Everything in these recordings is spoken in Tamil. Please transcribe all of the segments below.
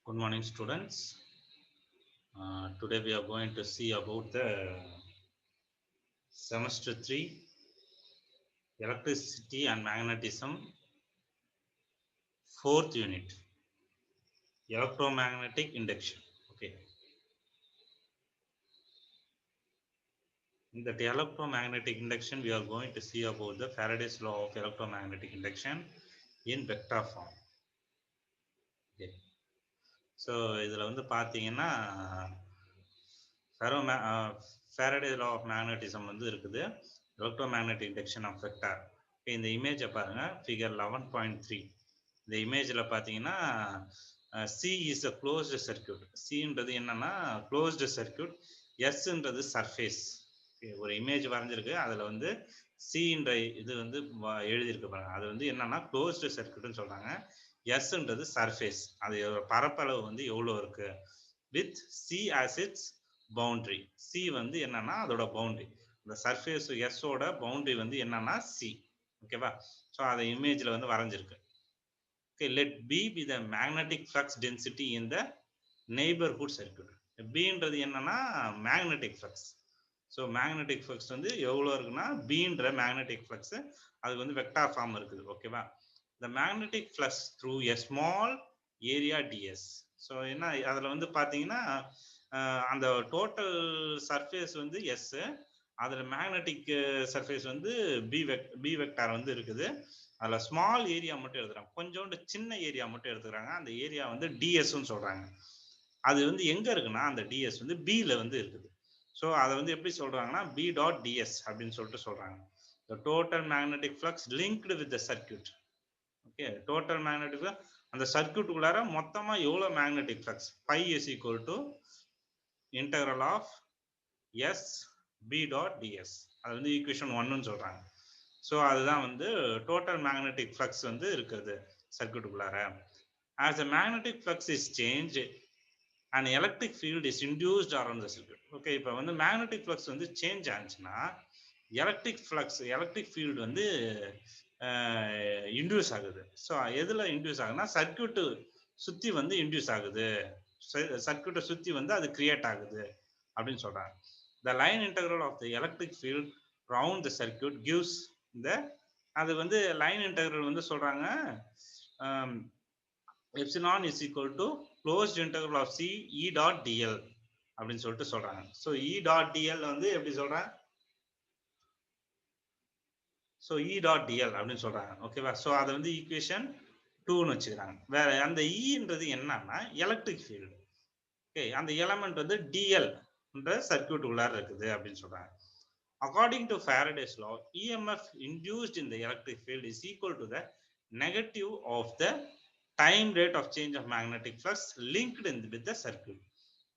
Good morning, students. Today we are going to see about the semester 3 electricity and magnetism, fourth unit, electromagnetic induction. Okay. In the electromagnetic induction, we are going to see about the Faraday's law of electromagnetic induction in vector form. Okay. So, இதில் வந்து பார்த்தீங்கன்னா Faraday's law of magnetism வந்து இருக்குது, electromagnetic induction of vector. இந்த இமேஜை பாருங்க, figure 11.3. இந்த இமேஜில் பார்த்தீங்கன்னா C is a closed circuit. Cன்றது என்னன்னா closed circuit, Sன்றது surface. ஒரு இமேஜ் வரைஞ்சிருக்கு, அதில் வந்து Cன்ற இது வந்து எழுதியிருக்கு பாருங்க, அது வந்து என்னன்னா closed circuitனு சொல்றாங்க. Sன்றது surface, அது பரப்பளவு வந்து எவ்வளோ இருக்கு, with C as its boundary. C வந்து என்னன்னா அதோட பவுண்டரி, இந்த சர்ஃபேஸ் S ஓட பவுண்டரி வந்து என்னன்னா C. ஓகேவா? ஸோ அதை இமேஜில் வந்து வரைஞ்சிருக்கு. Okay, let B be the magnetic flux density in the neighborhood circuit. Bன்றது என்னன்னா magnetic flux. So magnetic flux வந்து எவ்வளோ இருக்குன்னா Bன்ற மேக்னெட்டிக் ஃப்ளக்ஸ் அது வந்து வெக்டார் ஃபார்ம் இருக்குது. ஓகேவா? the magnetic flux through a small area ds. So என்ன அதில் வந்து பார்த்தீங்கன்னா அந்த டோட்டல் சர்ஃபேஸ் வந்து எஸ், அதில் மேக்னெட்டிக் சர்ஃபேஸ் வந்து பி வெக்டார் வந்து இருக்குது. அதில் ஸ்மால் ஏரியா மட்டும் எடுத்துக்கிறாங்க, கொஞ்சோண்டு சின்ன ஏரியா மட்டும் எடுத்துக்கிறாங்க. அந்த ஏரியா வந்து டிஎஸ்ன்னு சொல்கிறாங்க. அது வந்து எங்கே இருக்குன்னா அந்த டிஎஸ் வந்து பியில் வந்து இருக்குது. ஸோ அதை வந்து எப்படி சொல்கிறாங்கன்னா பி டாட் டிஎஸ் அப்படின்னு சொல்லிட்டு சொல்கிறாங்க. the total magnetic flux linked with the circuit. Okay, total magnetic அந்த சர்க்யூட்டுக்குள்ளார மொத்தமா எவ்வளவு magnetic flux, phi is equal to integral of S B dot DS. அது வந்து ஈக்குவேஷன் 1ன்னு சொல்றாங்க. ஸோ அதுதான் வந்து டோட்டல் மேக்னெட்டிக் ஃப்ளக்ஸ் வந்து இருக்குது சர்க்யூட்டுக்குள்ளார. as the magnetic flux is changed, an electric field is induced around the circuit. Okay, இப்போ வந்து மேக்னெட்டிக் ஃப்ளக்ஸ் வந்து சேஞ்ச் ஆச்சுன்னா எலக்ட்ரிக் ஃப்ளக்ஸ், எலக்ட்ரிக் ஃபீல்டு வந்து இன்டியூஸ் ஆகுது. ஸோ எதில் இன்டியூஸ் ஆகுதுன்னா சர்க்யூட்டு சுற்றி வந்து இன்டியூஸ் ஆகுது, சர்க்யூட்டை சுற்றி வந்து அது கிரியேட் ஆகுது அப்படின்னு சொல்கிறாங்க. The line integral of the electric field round the circuit gives இந்த, அது வந்து லைன் இன்டெக்ரல் வந்து சொல்கிறாங்க epsilon is equal to closed integral of C E dot DL அப்படின்னு சொல்லிட்டு சொல்கிறாங்க. ஸோ இ டாட் டிஎல் வந்து எப்படி சொல்கிறேன், ஸோ இ டாட் டிஎல் அப்படின்னு சொல்றாங்க. ஓகேவா? ஸோ அதை வந்து ஈக்குவேஷன் 2ன்னு வச்சுக்கிறாங்க. வேற அந்த இன்றது என்னன்னா எலக்ட்ரிக் ஃபீல்டு. ஓகே, அந்த எலமெண்ட் வந்து டிஎல் சர்க்யூட் உள்ளார இருக்குது அப்படின்னு சொல்றாங்க. According to Faraday's law, EMF induced in the electric field is equal to the negative of the time rate of change of magnetic flux linked with the circuit.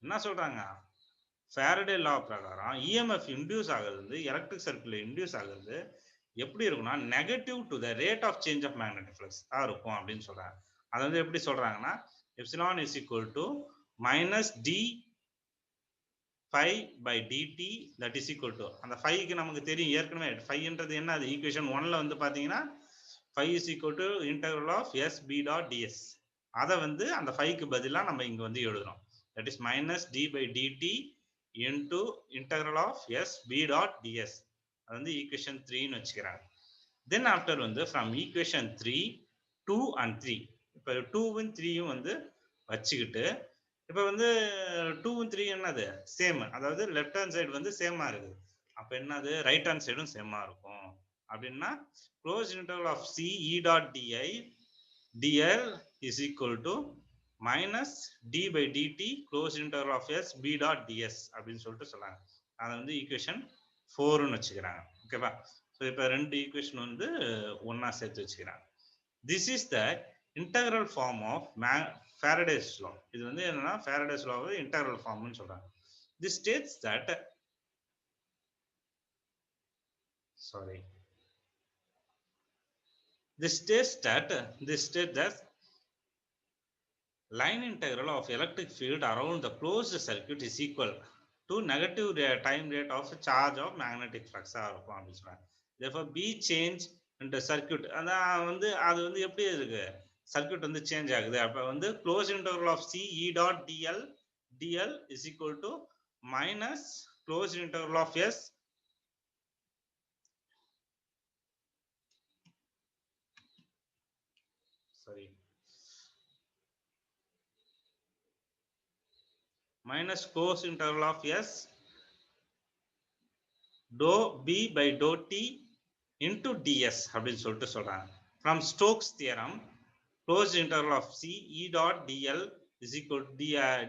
என்ன சொல்றாங்க, Faraday law பிரகாரம் EMF இன்டியூஸ் ஆகுறது, எலக்ட்ரிக் சர்க்யூட்ல இன்டியூஸ் ஆகுறது எப்படி இருக்கும்னா negative to the rate of change of magnetic flux தான் இருக்கும் அப்படின்னு சொல்றாங்க. அது வந்து எப்படி சொல்றாங்கன்னா epsilon is equal to minus D phi by DD that is equal to, அந்த ஃபைக்கு நமக்கு தெரியும் ஏற்கனவே, ஃபைன்றது என்ன, அது ஈக்குவேஷன் 1ல வந்து பார்த்தீங்கன்னா phi is equal to integral of S B dot DS. அதை வந்து அந்த ஃபைக்கு பதிலாக நம்ம இங்கே வந்து எழுதுறோம். That is minus D by DT into integral of S B dot DS. அது வந்து ஈக்குவேஷன் 3ன்னு வச்சுக்கிறாங்க. தென் ஆஃப்டர் வந்து ஃப்ரம் ஈக்குவேஷன் 3, 2 and 3, இப்போ 2வும் 3யும் வந்து வச்சுக்கிட்டு, இப்போ வந்து 2வும் 3 என்னது சேம், அதாவது லெஃப்ட் ஹேண்ட் சைடு வந்து சேமா இருக்குது, அப்போ என்னது ரைட் ஹேண்ட் சைடும் சேமா இருக்கும். அப்படின்னா close interval of C E dot DI DL is equal to minus D by DT close interval of S B dot DS அப்படின்னு சொல்லிட்டு சொல்றாங்க. அதை வந்து ஈக்குவேஷன் 4ன்னு வச்சுக்கிறாங்க. ஓகேவா? ஸோ இப்போ ரெண்டு ஈக்குவேஷன் வந்து ஒன்னா சேர்த்து வச்சுக்கிறாங்க. This is the integral form of Faraday's law. இது வந்து என்னன்னா Faraday's law இன்டெக்ரல் ஃபார்ம்னு சொல்றாங்க. This states that this states that line integral of electric field around the closed circuit is equal to negative time rate of charge of magnetic flux இருக்கும் அப்படின்னு சொல்றாங்க. Therefore B change in the circuit, அதான் வந்து அது வந்து எப்படி இருக்கு, சர்க்யூட் வந்து சேஞ்ச் ஆகுது. அப்ப வந்து close interval of C E dot DL is equal to minus close interval of S minus close interval of s dou b by dou t into ds அப்படின்னு சொல்லிட்டு சொல்றாங்க. From Stokes theorem, closed interval of c e dot dl is equal to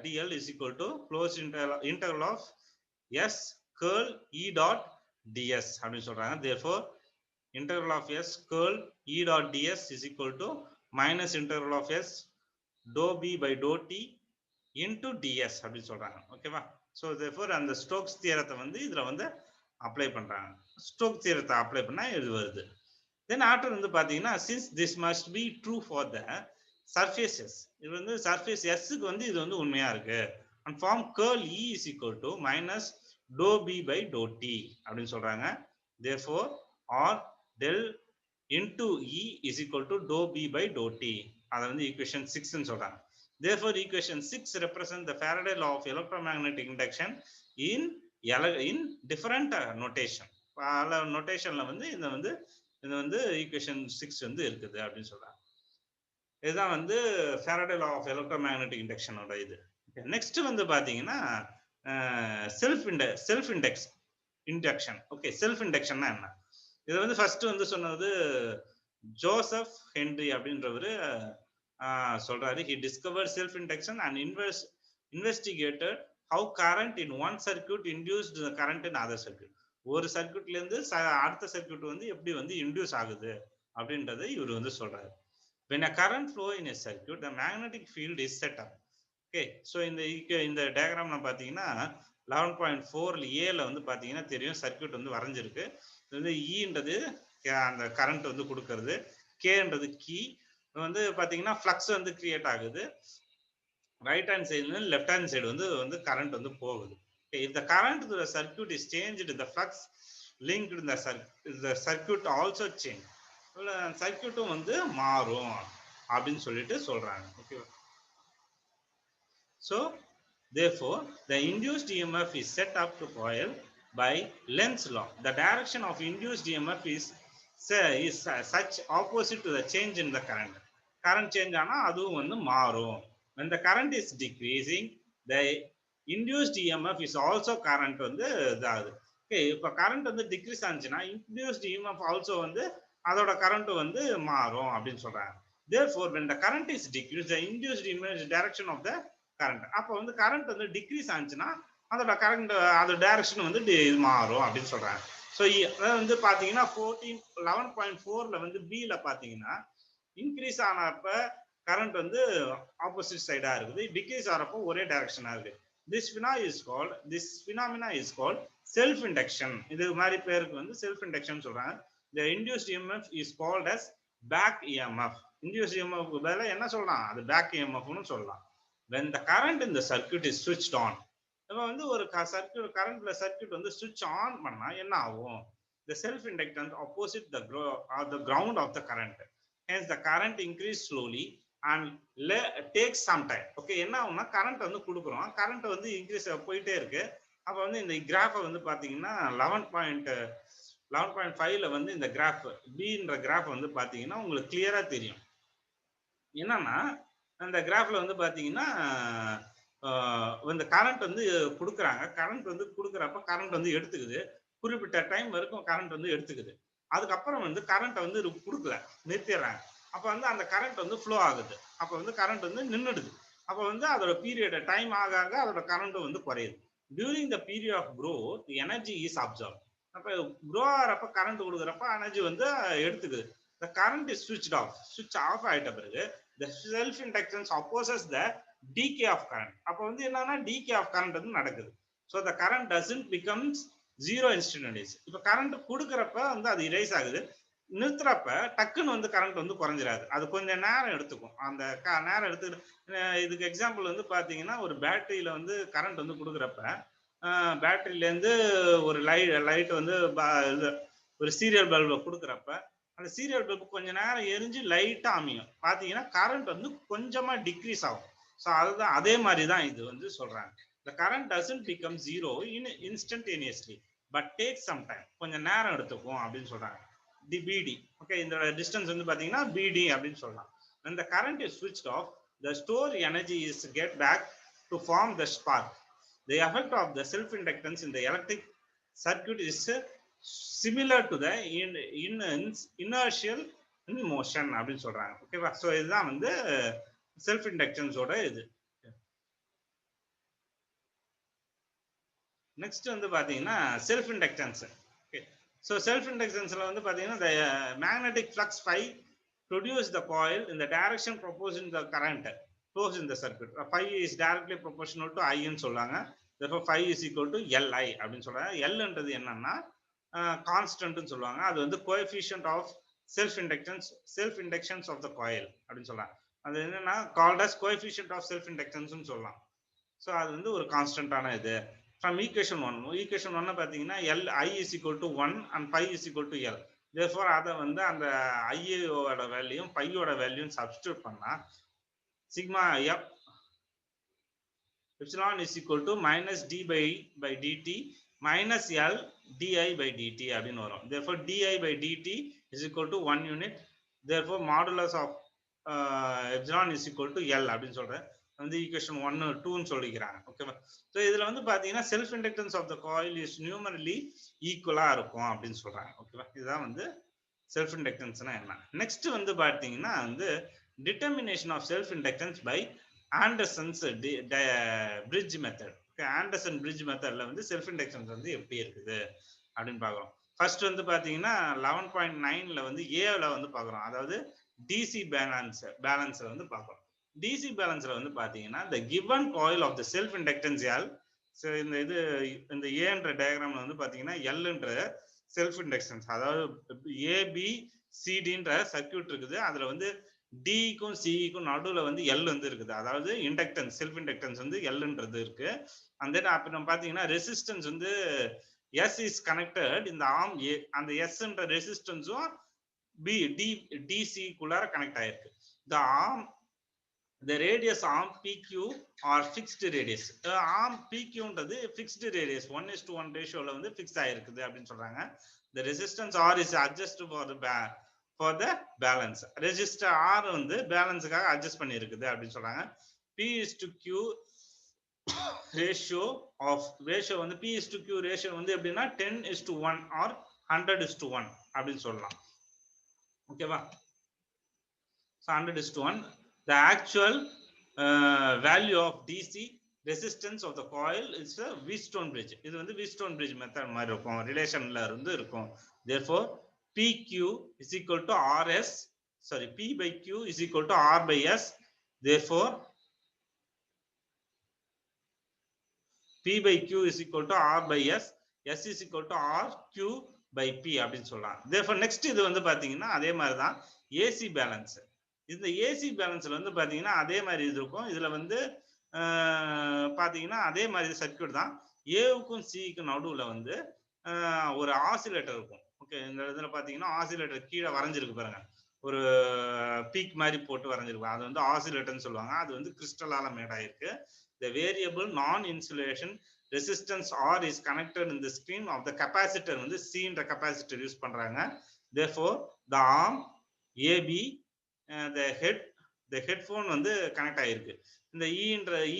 dl is equal to closed interval of s curl e dot ds அப்படின்னு சொல்றாங்க. Therefore, integral of s curl e dot ds is equal to minus integral of s dou b by dou t into ds அப்படின்னு சொல்றாங்க. ஓகேவா? ஸோ therefore அந்த ஸ்டோக்ஸ் தியரத்தை வந்து இதுல வந்து அப்ளை பண்றாங்க. ஸ்டோக்ஸ் தியரத்தை அப்ளை பண்ணா இது வருது. தென் ஆஃப்டர் வந்து பாத்தீங்கன்னா since this must be true for the surfaces, இது வந்து சர்ஃபேஸ் எஸ்க்கு வந்து இது வந்து உண்மையா இருக்கு. and form curl e is equal to minus dou b by dou t அப்படின்னு சொல்றாங்க. therefore or del into e is equal to dou b by dou t, அதை வந்து ஈக்குவேஷன் 6 ன்னு சொல்றாங்க. Therefore, equation 6 represents the Faraday law of electromagnetic induction in different notation. பல நோட்டேஷன்ல வந்து இது வந்து ஈக்குவேஷன் 6 வந்து இருக்குது அப்படின்னு சொல்றாங்க. இதுதான் வந்து Faraday law of electromagnetic induction ஓட இது. நெக்ஸ்ட் வந்து பாத்தீங்கன்னா செல்ஃப் இண்டக்ஷன். ஓகே, செல்ஃப் இண்டக்ஷன்னா என்ன? இது வந்து ஃபர்ஸ்ட் வந்து சொன்னது ஜோசப் ஹென்றி அப்படின்றவரு சொல்றாரு. he discovered self induction and investigated how current in one circuit induced the current in other circuit. ஒரு சர்க்யூட்ல இருந்து அடுத்த சர்க்யூட் வந்து எப்படி வந்து இன்டியூஸ் ஆகுது அப்படின்றதை இவர் வந்து சொல்றாரு. when a current flow in a circuit, the magnetic field is set up. okay, so இந்த டயகிராம்ல பாத்தீங்கன்னா 11.4 ஏல வந்து பாத்தீங்கன்னா தெரியும் சர்க்யூட் வந்து வரைஞ்சிருக்கு. இது வந்து ஈன்றது அந்த கரண்ட் வந்து கொடுக்கிறது, கேன்றது கீ வந்து பாத்தீங்கன்னா ஃப்ளக்ஸ் வந்து கிரியேட் ஆகுது. ரைட் ஹேண்ட் சைடுல லெஃப்ட் ஹேண்ட் சைடு வந்து கரண்ட் வந்து போகுது. if the current to the circuit is changed, the flux linked in the circuit also change. சர்க்யூட்டும் வந்து மாறும் அப்படின்னு சொல்லிட்டு சொல்றாங்க. Okay, so therefore the induced EMF is set up to coil by Lenz's law. The direction of induced EMF is such opposite to the change in the current. current change ஆனா அதுவும் வந்து மாறும். when the current is decreasing, the induced EMF is also current வந்து இதாகுது. ஓகே, இப்போ கரண்ட் வந்து டிக்ரீஸ் ஆச்சுன்னா induced EMF also வந்து அதோட கரண்ட் வந்து மாறும் அப்படின்னு சொல்றாங்க. therefore when the current is decreased, the induced EMF direction of the current, அப்போ வந்து கரண்ட் வந்து டிக்ரீஸ் ஆச்சுன்னா அதோட கரண்ட் அதோட டைரக்ஷன் வந்து மாறும் அப்படின்னு சொல்றாங்க. ஸோ வந்து பாத்தீங்கன்னா 11.4ல வந்து பில பாத்தீங்கன்னா இன்க்ரீஸ் ஆனப்ப கரண்ட் வந்து ஆப்போசிட் சைடா இருக்குது, டிக்ரீஸ் ஆறப்போ ஒரே டைரக்ஷனா இருக்கு. this phenomena is called self induction. இது மாதிரி பேருக்கு வந்து செல்ஃப் இண்டக்ஷன் சொல்றாங்க. the induced EMF is called as back EMF. induced EMF பதிலா என்ன சொல்லலாம், அது back EMF னு சொல்லலாம். when the current in the circuit is switched on, நம்ம வந்து ஒரு கரண்ட்ல சர்க்யூட் வந்து ஸ்விட்ச் ஆன் பண்ணா என்ன ஆகும்? the self inductance opposite the ground of the current, hence the current increase slowly and takes some time. Okay, என்ன ஆகும்னா கரண்ட் வந்து கொடுக்குறோம், கரண்ட் வந்து இன்க்ரீஸ் போயிட்டே இருக்கு. அப்ப வந்து இந்த கிராஃபை வந்து பாத்தீங்கன்னா 11.5ல வந்து இந்த கிராஃப் பின்ற கிராஃப் வந்து பாத்தீங்கன்னா உங்களுக்கு கிளியரா தெரியும். என்னன்னா அந்த கிராஃப்ல வந்து பாத்தீங்கன்னா இந்த கரண்ட் வந்து கொடுக்குறாங்க, கரண்ட் வந்து கொடுக்குறப்ப கரண்ட் வந்து எடுத்துக்குது, குறிப்பிட்ட டைம் வரைக்கும் கரண்ட் வந்து எடுத்துக்குது. அதுக்கப்புறம் வந்து கரண்ட் வந்து கொடுக்கல, நிறுத்திடுறாங்க. அப்ப வந்து அந்த கரண்ட் வந்து ஃப்ளோ ஆகுது, அப்ப வந்து கரண்ட் வந்து நின்றுடுது. அப்ப வந்து அதோட பீரியட் டைம் ஆக ஆக அதோட கரண்ட் வந்து குறையுது. During the period of growth energy is absorb. அப்ப க்ரோ ஆகிறப்ப கரண்ட் கொடுக்குறப்ப எனர்ஜி வந்து எடுத்துக்குது. the current is switched off ஆயிட்ட பிறகு the self inductance opposes the decay of current. அப்ப வந்து என்னன்னா decay of current வந்து நடக்குது. so the current doesn't becomes zero instantaneous. இப்ப கரண்ட் கொடுக்கறப்ப வந்து அது இரேஸ் ஆகுது, நிறுத்துறப்ப டக்குன்னு வந்து கரண்ட் வந்து குறைஞ்சிடாது, அது கொஞ்சம் நேரம் எடுத்துக்கும். அந்த நேரம் எடுத்து இதுக்கு எக்ஸாம்பிள் வந்து பாத்தீங்கன்னா ஒரு பேட்டரியில வந்து கரண்ட் வந்து கொடுக்குறப்ப பேட்டரியில இருந்து ஒரு லைட் வந்து ஒரு சீரியல் பல்பை கொடுக்குறப்ப அந்த சீரியல் பல்ப் கொஞ்ச நேரம் எரிஞ்சு லைட்டா அமையும். பாத்தீங்கன்னா கரண்ட் வந்து கொஞ்சமா டிக்ரீஸ் ஆகும். ஸோ அதுதான் அதே மாதிரி தான் இது வந்து சொல்றாங்க. The current doesn't become zero instantaneously but takes some time. கொஞ்சம் நேரம் எடுத்துக்கும் அப்படின்னு சொல்றாங்க. தி பிடி ஓகே, இந்த டிஸ்டன்ஸ் வந்து பாத்தீங்கன்னா பிடி அப்படின்னு சொல்லலாம். When the current is switched off, the stored energy is get back to form the spark. The effect of the self inductance in the electric circuit is similar to the inertial motion அப்படின்னு சொல்றாங்க. ஓகேவா? ஸோ இதுதான் வந்து செல்ஃப் இண்டக்டன்ஸோட இது. நெக்ஸ்ட் வந்து பாத்தீங்கன்னா self inductance. Okay, so self இண்டக்டன்ஸ்ல வந்து பாத்தீங்கன்னா the magnetic flux phi produce the coil in the direction proposed in the current flows in the circuit. Phi is directly proportional to I ன்னு சொல்றாங்க. therefore phi is equal to Li அப்படின்னு சொல்றாங்க. L ன்றது என்னன்னா கான்ஸ்டன்ட்னு சொல்லுவாங்க. அது வந்து coefficient of self inductions of the coil அப்படின்னு சொல்றாங்க. அது என்னன்னா called as coefficient of self இண்டக்டன்ஸ்னு சொல்லலாம். ஸோ அது வந்து ஒரு கான்ஸ்டன்டான இது. ஃப்ரம் ஈக்குவேஷன் 1 பார்த்தீங்கன்னா L I is equal to 1 and by is equal to L. Therefore அதை வந்து அந்த ஐயோட வேல்யூயும் பையோட வேல்யூயும் சப்ஸ்டியூட் பண்ணா sigma F epsilon is equal to minus D by DT minus L DI by DT அப்படின்னு வரும். Therefore DI by DT is equal to 1 unit. Therefore modulus of epsilon is equal to L அப்படின்னு சொல்றேன். வந்து ஈக்குவேஷன் 1 2ன்னு சொல்லிக்கிறாங்க. ஓகேவா? ஸோ இதுல வந்து பாத்தீங்கன்னா self inductance of the coil is numerically ஈக்குவலா இருக்கும் அப்படின்னு சொல்றாங்க. ஓகேவா? இதுதான் வந்து செல்ஃப் இண்டக்டன்ஸ்னா என்ன. நெக்ஸ்ட் வந்து பாத்தீங்கன்னா வந்து determination of self inductance by Anderson's bridge method. Okay, Anderson bridge மெத்தட்ல வந்து செல்ஃப் இண்டக்டன்ஸ் வந்து எப்படி இருக்குது அப்படின்னு பாக்குறோம். ஃபர்ஸ்ட் வந்து பாத்தீங்கன்னா 11.9ல வந்து ஏல வந்து பாக்குறோம். அதாவது டிசி பேலன்ஸ் வந்து பாக்குறோம். டிசி பேலன்ஸ்ல வந்து பாத்தீங்கன்னா the given coil of the self inductance L. So இந்த ஏன்ற டயக்ராம்ல வந்து பாத்தீங்கன்னா எல்ன்ற செல்ஃப் இண்டக்டன்ஸ், அதாவது ஏபி சிடின்ற சர்க்கியூட் இருக்குது. அதுல வந்து டிக்கும் சிக்கும் நடுவுல வந்து எல் வந்து இருக்குது. அதாவது இண்டக்டன்ஸ் செல்ஃப் இண்டக்டன்ஸ் வந்து எல்ன்றது இருக்கு. அந்த அப்புறம் பாத்தீங்கன்னா ரெசிஸ்டன்ஸ் வந்து எஸ் இஸ் கனெக்டட் இந்த ஆர்ம் ஏ. அந்த எஸ்ன்ற ரெசிஸ்டன்ஸும் பி டிசி குள்ளார கனெக்ட் ஆயிருக்கு. the arm the radius arm PQ or fixed radius. arm PQ ன்றது fixed radius 1:1 ரேஷியோல வந்து ஃபிக்ஸ் ஆயிருக்குது அப்படின்னு சொல்றாங்க. the resistance R is adjusted for the balance. Resistor R வந்து பேலன்ஸ்க்காக அட்ஜஸ்ட் பண்ணி இருக்குது அப்படின்னு சொல்றாங்க. P is to Q ratio வந்து P is to Q ratio வந்து எப்படின்னா 10:1 or 100:1 அப்படின்னு சொல்லலாம். ஓகேவா? so 100:1. the actual value of DC resistance of the coil is a Wheatstone bridge. இது வந்து Wheatstone bridge மெத்தட் மாதிரி இருக்கும், ரிலேஷன்ல இருந்து இருக்கும். therefore PQ is equal to RS, sorry, P by Q is equal to R by S. therefore P by Q is equal to R by S, S is equal to R Q by P அப்படின்னு சொல்லலாம். therefore next இது வந்து பாத்தீங்கன்னா அதே மாதிரி தான் AC பேலன்ஸ். இந்த ஏசி பேலன்ஸ்ல வந்து பாத்தீங்கன்னா அதே மாதிரி இது இருக்கும். இதுல வந்து பாத்தீங்கன்னா அதே மாதிரி சர்க்கியூட் தான். ஏவுக்கும் சிக்கும் நடுவுல வந்து ஒரு ஆசிலேட்டர் இருக்கும். ஓகே, இந்த இதுல பாத்தீங்கன்னா ஆசிலேட்டர் கீழே வரைஞ்சிருக்கு பாருங்க, ஒரு பீக் மாதிரி போட்டு வரைஞ்சிருக்கு. அது வந்து ஆசிலேட்டர்னு சொல்லுவாங்க. அது வந்து கிறிஸ்டலால மேட் ஆயிருக்கு. the variable non insulation resistance R is connected in the screen of the capacitor. வந்து C ன்ற capacitor யூஸ் பண்றாங்க. therefore the arm AB the headphone வந்து கனெக்ட் ஆயிருக்கு. இந்த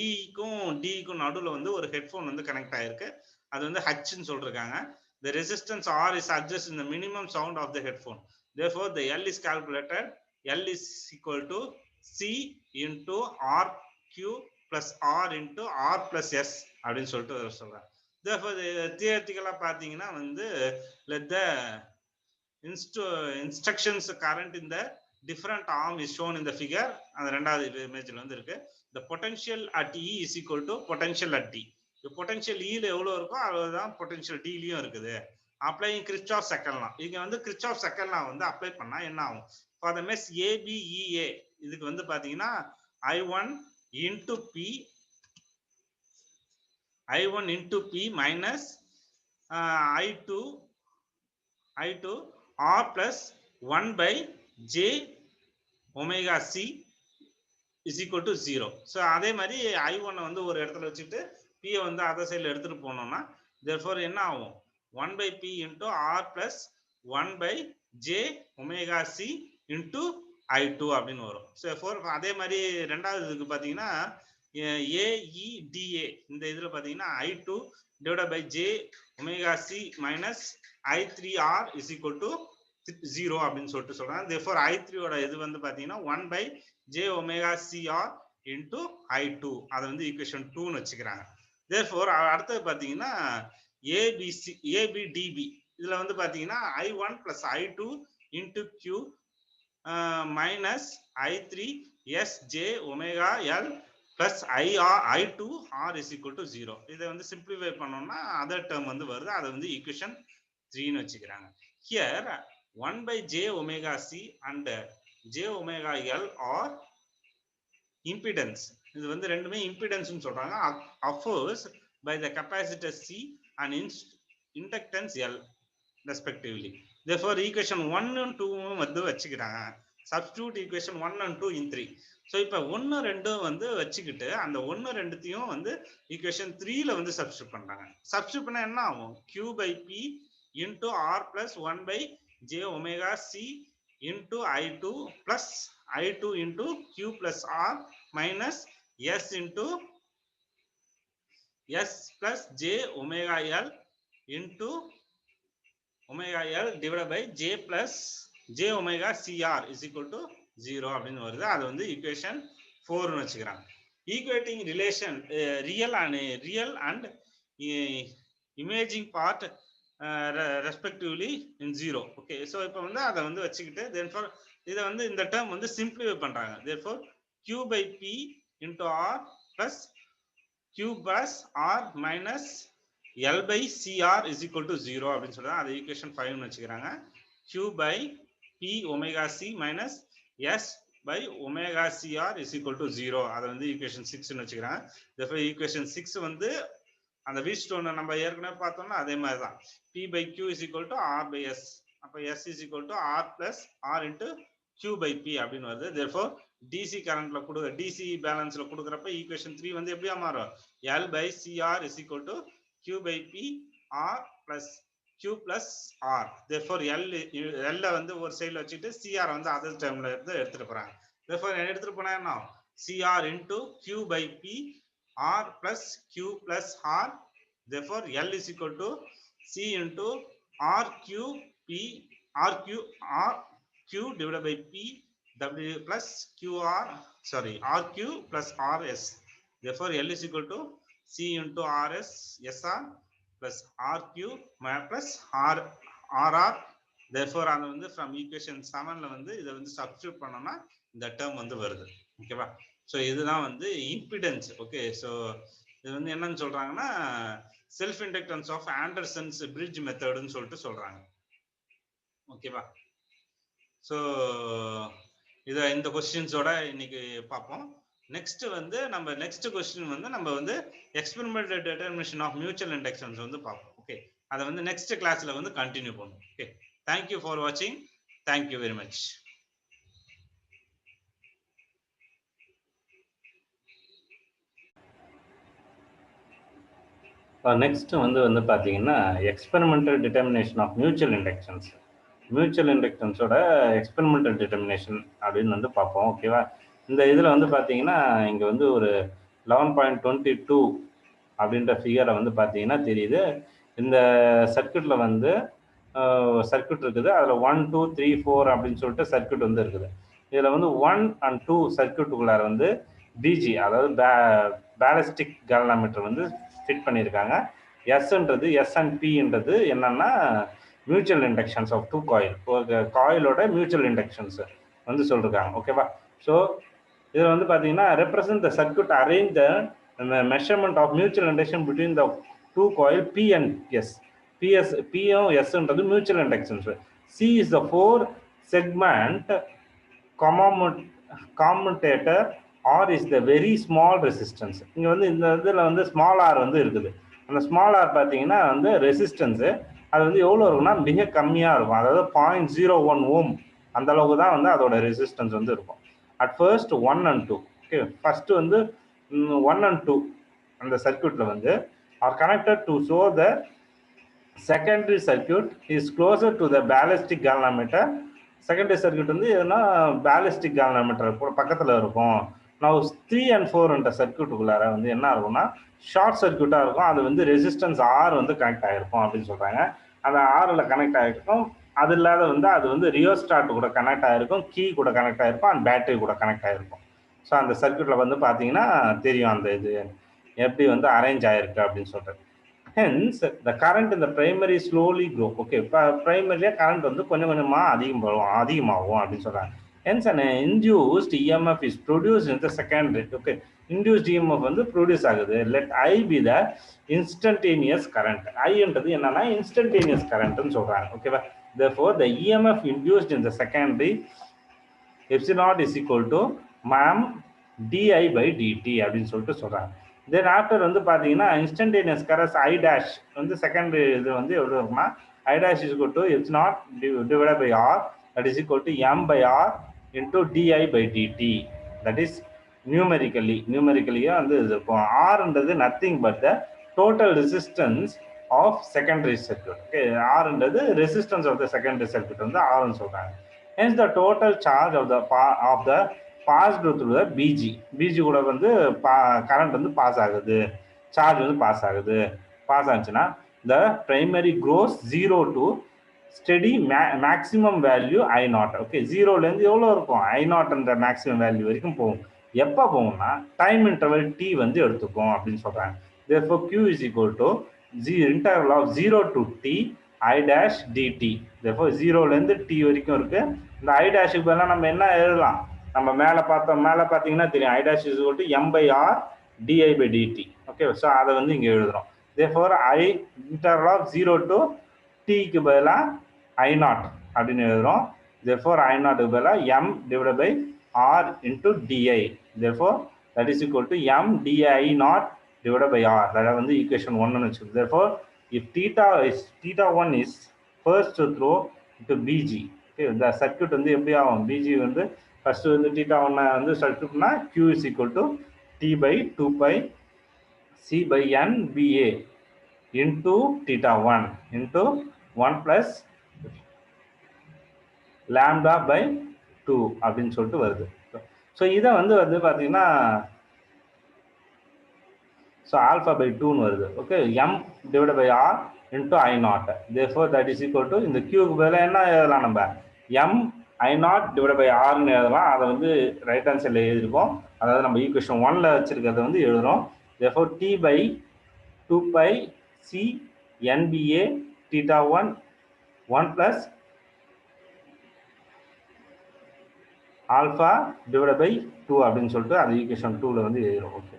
ஈக்கும் டிக்கும் நடுவுல வந்து ஒரு ஹெட்போன் வந்து கனெக்ட் ஆயிருக்கு. அது வந்து ஹச்ன்னு சொல்றாங்க. the resistance R is adjusted in the minimum sound of the headphone. therefore the L is calculated. L is equal to C into RQ plus R into R plus S அப்படின்னு சொல்லிட்டு சொல்றாங்க. therefore தியரிட்டிக்கலா பாத்தீங்கன்னா வந்து let the instructions current in the different arm is shown in the figure. அந்த இரண்டாவது இமேஜ்ல வந்து இருக்கு. the potential at E is equal to potential at D. the potential E ல எவ்வளவு இருக்கோ அதுதான் potential D லயும் இருக்குது. applying Kirchhoff second law. இங்க வந்து Kirchhoff second law வந்து அப்ளை பண்ணா என்ன ஆகும்? for the mesh ABEA இதுக்கு வந்து பாத்தீங்கன்னா I1 into P minus I2 R plus 1 by j omega c is equal to 0. So அதே மாதிரி I1 வந்து ஒரு இடத்துல வச்சுட்டு P வந்து அதர் சைடில் எடுத்துட்டு போனோம்னா therefore என்ன ஆகும் 1 by P into R plus 1 by J omega C into I2 அப்படின்னு வரும். ஸோ அதே மாதிரி ரெண்டாவது இதுக்கு பார்த்தீங்கன்னா AEDA இந்த இதில் பார்த்தீங்கன்னா I2 divided by J omega C minus I3R is equal to 0 அப்படின்னு சொல்லிட்டு சொல்றாங்க. therefore I3 ஓட இது வந்து பார்த்தீங்கன்னா 1 by J omega CR into I2 அது வந்து ஈக்குவேஷன் 2 ன்னு வச்சுக்கிறாங்க. therefore அடுத்து பார்த்தீங்கன்னா ABDB இதுல வந்து பார்த்தீங்கன்னா I1 plus I2 into Q minus I3 SJ omega L plus I2 R is equal to 0. இதை வந்து சிம்பிளிஃபை பண்ணோம்னா அதர் டேர்ம் வந்து வருது. அதை வந்து ஈக்குவேஷன் 3 ன்னு வச்சுக்கிறாங்க. here 1 by J omega C and J omega L are impedance. இது வந்து ரெண்டுமே impedance ன்னு சொல்றாங்க. opposed by the capacitor C and inductance L respectively. therefore equation 1 and 2 வந்து வச்சுக்கிறாங்க. substitute equation 1 and 2 in 3. So இப்போ 1 2 வந்து வச்சுக்கிட்டு அந்த 1 2த்தையும் வந்து equation 3ல வந்து சப்ஸ்டியூட் பண்றாங்க. சப்ஸ்டியூட் பண்ணா என்ன ஆகும்? Q by P into R plus 1 by J omega C into I2 plus I2 into Q plus R minus S into S plus J omega L into omega L divided by J plus J omega CR is equal to 0 அப்படின்னு வருது. அது வந்து equation 4 ன்னு வச்சுக்கிறாங்க. equating relation real and imaging part respectively in 0. okay so இப்போ வந்து அதை வந்து வச்சுக்கிட்டு therefore இதை வந்து இந்த டேர்ம் வந்து சிம்பிளிஃபை பண்றாங்க. therefore Q by P into R plus Q plus R minus L by CR is equal to 0 அப்படின்னு சொல்றாங்க. அது ஈக்குவேஷன் 5 ன்னு வச்சுக்கிறாங்க. Q by P omega C minus S by omega CR is equal to 0. அதை வந்து ஈக்குவேஷன் 6 ன்னு வச்சுக்கிறாங்க. therefore ஈக்குவேஷன் 6 வந்து அந்த வீட்ஸ்டோனை நம்ம ஏற்கனவே பார்த்தோம்னா அதே மாதிரி தான். P by Q is equal to R by S. அப்போ S is equal to R plus R into Q by P அப்படின்னு வருது. therefore DC கரண்ட்ல கொடுக்க DC பேலன்ஸ்ல கொடுக்குறப்ப ஈக்குவேஷன் 3 வந்து எப்படியா மாறும்? L by CR is equal to Q by P R plus Q plus R. therefore L வந்து ஒரு சைடுல வச்சுட்டு CR வந்து அதர் டேர்ம்ல இருந்து எடுத்துட்டு போறாங்க. therefore எடுத்துட்டு போனா என்ன? CR into Q by P R plus Q plus R. therefore L is equal to C into RQ P RQ divided by P W plus QR RQ plus RS. therefore L is equal to C into RS SR plus RQ plus RR. therefore அது வந்து from equation 7ல வந்து இதை வந்து சப்ஸ்டிட்யூட் பண்ணோம்னா இந்த டேர்ம் வந்து வருது. ஓகேவா? ஸோ இதுதான் வந்து இம்பிடன்ஸ். ஓகே ஸோ இது வந்து என்னன்னு சொல்றாங்கன்னா செல்ஃப் இண்டக்டன்ஸ் ஆஃப் ஆண்டர்சன்ஸ் பிரிட்ஜ் மெத்தட்னு சொல்லிட்டு சொல்றாங்க. ஓகேவா? ஸோ இதை இந்த கொஸ்டின்ஸோட இன்னைக்கு பார்ப்போம். நெக்ஸ்ட் வந்து நம்ம நெக்ஸ்ட் கொஸ்டின் வந்து நம்ம வந்து experimental determination of mutual inductions வந்து பார்ப்போம். ஓகே அதை வந்து நெக்ஸ்ட் கிளாஸ்ல வந்து கண்டினியூ பண்ணுவோம். ஓகே தேங்க்யூ ஃபார் வாட்சிங். Thank you very much. நெக்ஸ்ட் வந்து பார்த்தீங்கன்னா experimental determination of mutual inductions. Mutual இண்டக்டன்ஸோட எக்ஸ்பெரிமெண்டல் டிட்டர்மினேஷன் அப்படின்னு வந்து பார்ப்போம். ஓகேவா? இந்த இதில் வந்து பார்த்தீங்கன்னா இங்கே வந்து ஒரு 11.22 அப்படின்ற ஃபிகரை வந்து பார்த்தீங்கன்னா தெரியுது. இந்த சர்க்கியூட்டில் வந்து சர்க்கியூட் இருக்குது. அதில் 1 2 3 4 அப்படின்னு சொல்லிட்டு சர்க்கியூட் வந்து இருக்குது. இதில் வந்து 1 and 2 சர்க்கியூட்டுக்குள்ளார வந்து பிஜி அதாவது பேலஸ்டிக் கேலனோமீட்டர் வந்து ஃபிட் பண்ணியிருக்காங்க. எஸ்ன்றது எஸ் அண்ட் பின்றது என்னன்னா mutual inductions of two coil. ஒரு காயிலோட மியூச்சுவல் இண்டக்ஷன்ஸ் வந்து சொல்லியிருக்காங்க. ஓகேவா? ஸோ இதில் வந்து பார்த்தீங்கன்னா represent the circuit arrange the measurement of mutual induction between the two coil P and S. பியும் எஸ்ன்றது mutual inductions. C is the 4 segment commutator. R is the very small resistance. இங்கே வந்து இந்த இதில் வந்து ஸ்மால் ஆர் வந்து இருக்குது. அந்த ஸ்மால் ஆர் பார்த்தீங்கன்னா வந்து ரெசிஸ்டன்ஸு அது வந்து எவ்வளோ இருக்குன்னா மிக கம்மியாக இருக்கும். அதாவது 0.01 ஓம் அந்த அளவுக்கு தான் வந்து அதோட ரெசிஸ்டன்ஸ் வந்து இருக்கும். At first 1 and 2. Okay, first வந்து 1 and 2 அந்த சர்க்யூட்ல வந்து are connected to show the secondary circuit is closer to the ballistic galvanometer. Secondary circuit வந்து எதுனா பேலிஸ்டிக் கால்வனோமீட்டர் பக்கத்தில் இருக்கும். நான் 3 and 4 சர்க்யூட்டுக்குள்ளார வந்து என்ன இருக்கும்னா ஷார்ட் சர்க்யூட்டாக இருக்கும். அது வந்து ரெசிஸ்டன்ஸ் ஆர் வந்து கனெக்ட் ஆகிருக்கும் அப்படின்னு சொல்கிறாங்க. அந்த ஆரில் கனெக்ட் ஆகிருக்கும். அது இல்லாத வந்து அது வந்து ரியோஸ்டாட் கூட கனெக்ட் ஆகிருக்கும், கீ கூட கனெக்ட் ஆகிருக்கும், அண்ட் பேட்டரி கூட கனெக்ட் ஆகிருக்கும். ஸோ அந்த சர்க்யூட்டில் வந்து பார்த்தீங்கன்னா தெரியும் அந்த இது எப்படி வந்து அரேஞ்ச் ஆகிருக்கு அப்படின்னு சொல்லிட்டு. Hence, the current in the primary slowly grow. Okay, primarily current வந்து கொஞ்சம் கொஞ்சமா அதிகமாகும் அப்படின்னு சொல்றாங்க. Hence, an induced EMF is produced in the secondary. Okay, induced EMF வந்து produce ஆகுது. Let I be the instantaneous current. I என்றது என்னன்னா instantaneous currentன்னு சொல்றாங்க. ஓகேவா? Therefore, the EMF induced in the secondary epsilon is equal to mam di by dt அப்படின்னு சொல்லிட்டு சொல்றாங்க. தென் ஆஃப்டர் வந்து பார்த்தீங்கன்னா இன்ஸ்டன்டேனியஸ் கரண்ட் ஐ டேஷ் வந்து செகண்டரி இது வந்து எவ்வளோ இருக்குன்னா I dash is equal to eps naught divide by R that is equal to M by R into D I by DD. That is நியூமெரிக்கலியாக வந்து இது இருக்கும். ஆர்ன்றது nothing but the total resistance of secondary circuit. Okay, ஆர்ன்றது resistance of the secondary circuit வந்து ஆர்ன்னு சொல்கிறாங்க. Hence the total charge of the pass through the PG கூட வந்து கரண்ட் வந்து பாஸ் ஆகுது, சார்ஜ் வந்து பாஸ் ஆச்சுன்னா the primary grows 0 to steady maximum value I naught. Okay, 0லேருந்து எவ்வளோ இருக்கும் ஐ நாட்ன்ற மேக்ஸிமம் வேல்யூ வரைக்கும் போகும். எப்போ போகும்னா டைம் இன்டர்வல் டி வந்து எடுத்துக்கும் அப்படின்னு சொல்கிறாங்க. therefore q is equal to interval of 0 to t i dash dt. therefore 0லேருந்து t வரைக்கும் இருக்கு. இந்த ஐ டேஷுக்கு பதிலாக நம்ம என்ன எழுதலாம், நம்ம மேலே பார்த்தீங்கன்னா தெரியும் I dash is equal to M by R DI by DT. Okay, so அதை வந்து இங்கே எழுதுறோம். therefore I interval of 0 to டிக்கு பதிலாக ஐ நாட் அப்படின்னு எழுதுறோம். therefore ஐ நாட்டுக்கு பதிலாக M divide by R into DI. therefore that is equal to m di naught divided by r. that வந்து equation 1 வச்சுக்கோங்க. therefore if theta 1 is first throw into bg. okay, the circuit வந்து எப்படி ஆகும், bg வந்து ஃபர்ஸ்ட் வந்து theta 1 வந்து சர்க்யூட்னா q is equal to t by 2 pi c by n ba into theta 1 into 1 plus lambda by 2 அப்படின்னு சொல்லிட்டு வருது. ஸோ இதை வந்து பார்த்தீங்கன்னா ஸோ ஆல்ஃபா பை 2ன்னு வருது. Okay, M divide by R into I naught. therefore that is equal to இந்த கியூக்கு பதிலாக என்ன எழுதலாம், நம்ம M I naught divide by ஆர்னு எழுதலாம். அதை வந்து ரைட் ஹேண்ட் சைடில் எழுதிருக்கோம். அதாவது நம்ம ஈக்குவேஷன் 1ல வச்சிருக்கிறத வந்து எழுதுறோம். therefore t by 2 pi c nba theta 1 plus alpha divide by 2 அப்படின்னு சொல்லிட்டு அது ஈக்குவேஷன் 2ல வந்து எழுதுறோம். Okay,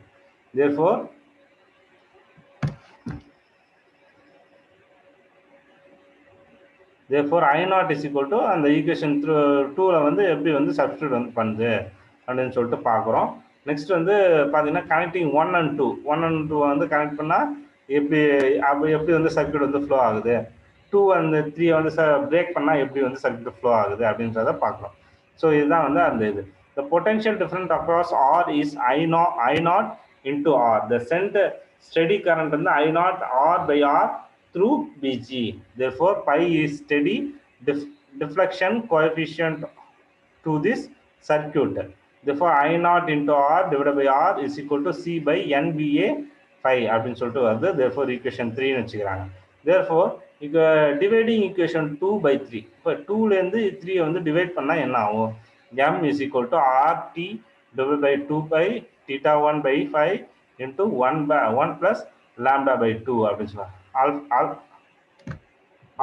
therefore I naught is equal to அந்த ஈக்குவேஷன் 2ல வந்து எப்படி வந்து சப்ஸ்டியூட் வந்து பண்ணுது அப்படின்னு சொல்லிட்டு பார்க்குறோம். நெக்ஸ்ட் வந்து பார்த்தீங்கன்னா கனெக்டிங் 1 and 2 வந்து கனெக்ட் பண்ணால் எப்படி வந்து சர்க்யூட் வந்து ஃப்ளோ ஆகுது, 2 and 3 வந்து பிரேக் பண்ணால் எப்படி வந்து சர்க்யூட் ஃப்ளோ ஆகுது அப்படின்றத பார்க்குறோம். ஸோ இதுதான் வந்து அந்த இது. The potential difference across R is I naught into R. The steady current வந்து I naught R by R through bg. therefore pi is steady deflection coefficient to this circuit. therefore I naught into r divided by r is equal to c by nba phi அப்படின்னு சொல்லிட்டு வருது. therefore equation 3 ன்னு வச்சுக்கிறாங்க. therefore dividing equation 2 by 3. இப்போ 2லேருந்து 3 வந்து டிவைட் பண்ணால் என்ன ஆகும், m is equal to rt divided by 2 pi theta 1 by 5 into 1 plus lambda by 2 அப்படின்னு சொல்லுவாங்க.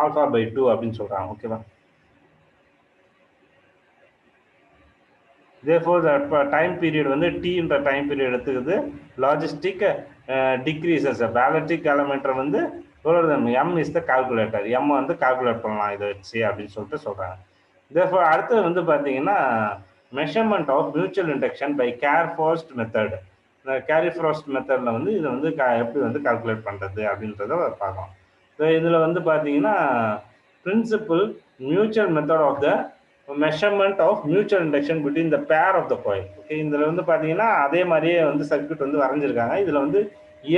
ஆல்ஃபா பை 2 அப்படின்னு சொல்றாங்க. ஓகேவா, therefore the time period வந்து t என்ற டைம் பீரியட் எடுத்துக்குது. லாஜிஸ்டிக் டிக்ரீசஸ் பேலட்டிக் எலமெண்டர் வந்து m is the calculator. m வந்து கால்குலேட் பண்ணலாம் இதை வச்சு அப்படின்னு சொல்லிட்டு சொல்றாங்க. therefore அடுத்து வந்து பார்த்தீங்கன்னா measurement of mutual induction by Carey Foster method. Carey Foster மெத்தடில் வந்து இதை வந்து எப்படி வந்து கால்குலேட் பண்ணுறது அப்படின்றத பார்க்கலாம். ஸோ இதில் வந்து பார்த்தீங்கன்னா principle mutual method of the measurement of mutual induction between the pair of the coil. Okay, இதில் வந்து பார்த்தீங்கன்னா அதே மாதிரியே வந்து சர்க்யூட் வந்து வரைஞ்சிருக்காங்க. இதில் வந்து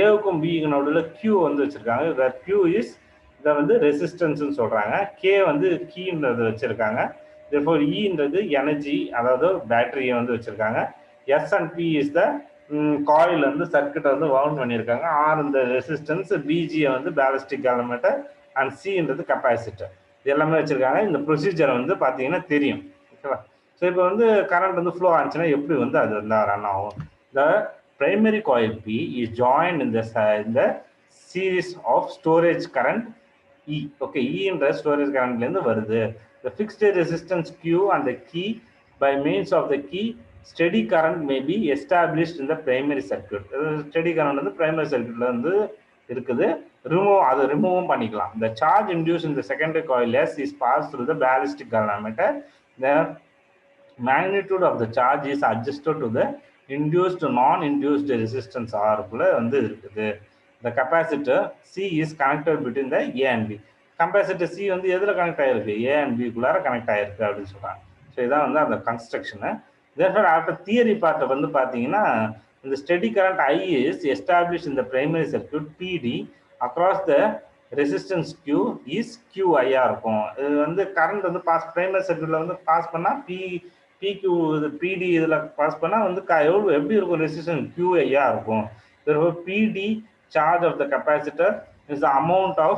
ஏவுக்கும் பிக்கும் நடுவில் கியூ வந்து வச்சுருக்காங்க. வேர் கியூ இஸ் இதை வந்து ரெசிஸ்டன்ஸ்ன்னு சொல்கிறாங்க. கே வந்து கீன்றது வச்சுருக்காங்க. therefore ஈன்றது எனர்ஜி, அதாவது பேட்டரியை வந்து வச்சுருக்காங்க. S and P is the coil வந்து சர்க்யூட்டை வந்து வவுண்ட் பண்ணியிருக்காங்க. ஆர் இந்த ரெசிஸ்டன்ஸ், பிஜியை வந்து பேலஸ்டிக் கேலோமீட்டர், அண்ட் சின்றது கெப்பாசிட்டர். இது எல்லாமே வச்சிருக்காங்க. இந்த ப்ரொசீஜரை வந்து பார்த்தீங்கன்னா தெரியும். ஓகேவா? ஸோ இப்போ வந்து கரண்ட் வந்து ஃப்ளோ ஆச்சுன்னா எப்படி வந்து அது வந்து ரன் ஆகும்? The primary coil P is join இந்த series of storage current E. Okay, இன்ற ஸ்டோரேஜ் கரண்ட்லேருந்து வருது. The fixed resistance Q and the key by means of the key steady current may be established இந்த பிரைமரி சர்க்யூட். ஸ்டெடி கரண்ட் வந்து பிரைமரி சர்க்யூட்ல வந்து இருக்குது. அதை ரிமூவும் பண்ணிக்கலாம். The charge induced in the secondary coil S is passed through the ballistic galvanometer. The magnitude of the charge is adjusted to the induced non-induced resistance R குள்ள வந்து இருக்குது. The capacitor C is connected between the A and B. Capacitor C வந்து எதுல கனெக்ட் ஆயிருக்கு? A and B குள்ளார கனெக்ட் ஆயிருக்கு அப்படின்னு சொல்றாங்க. ஸோ இதான் வந்து அந்த construction. Therefore after theory part வந்து பார்த்தீங்கன்னா the steady current I is established in the primary circuit PD across the resistance Q is QI இருக்கும். இது வந்து கரண்ட் வந்து பிரைமரி சர்க்யூட்ல வந்து பாஸ் பண்ணா PQ PD இதில் பாஸ் பண்ணா வந்து எவ்வளோ எப்படி இருக்கும்? ரெசிஸ்டன்ஸ் QI இருக்கும். therefore PD charge of the capacitor is the amount of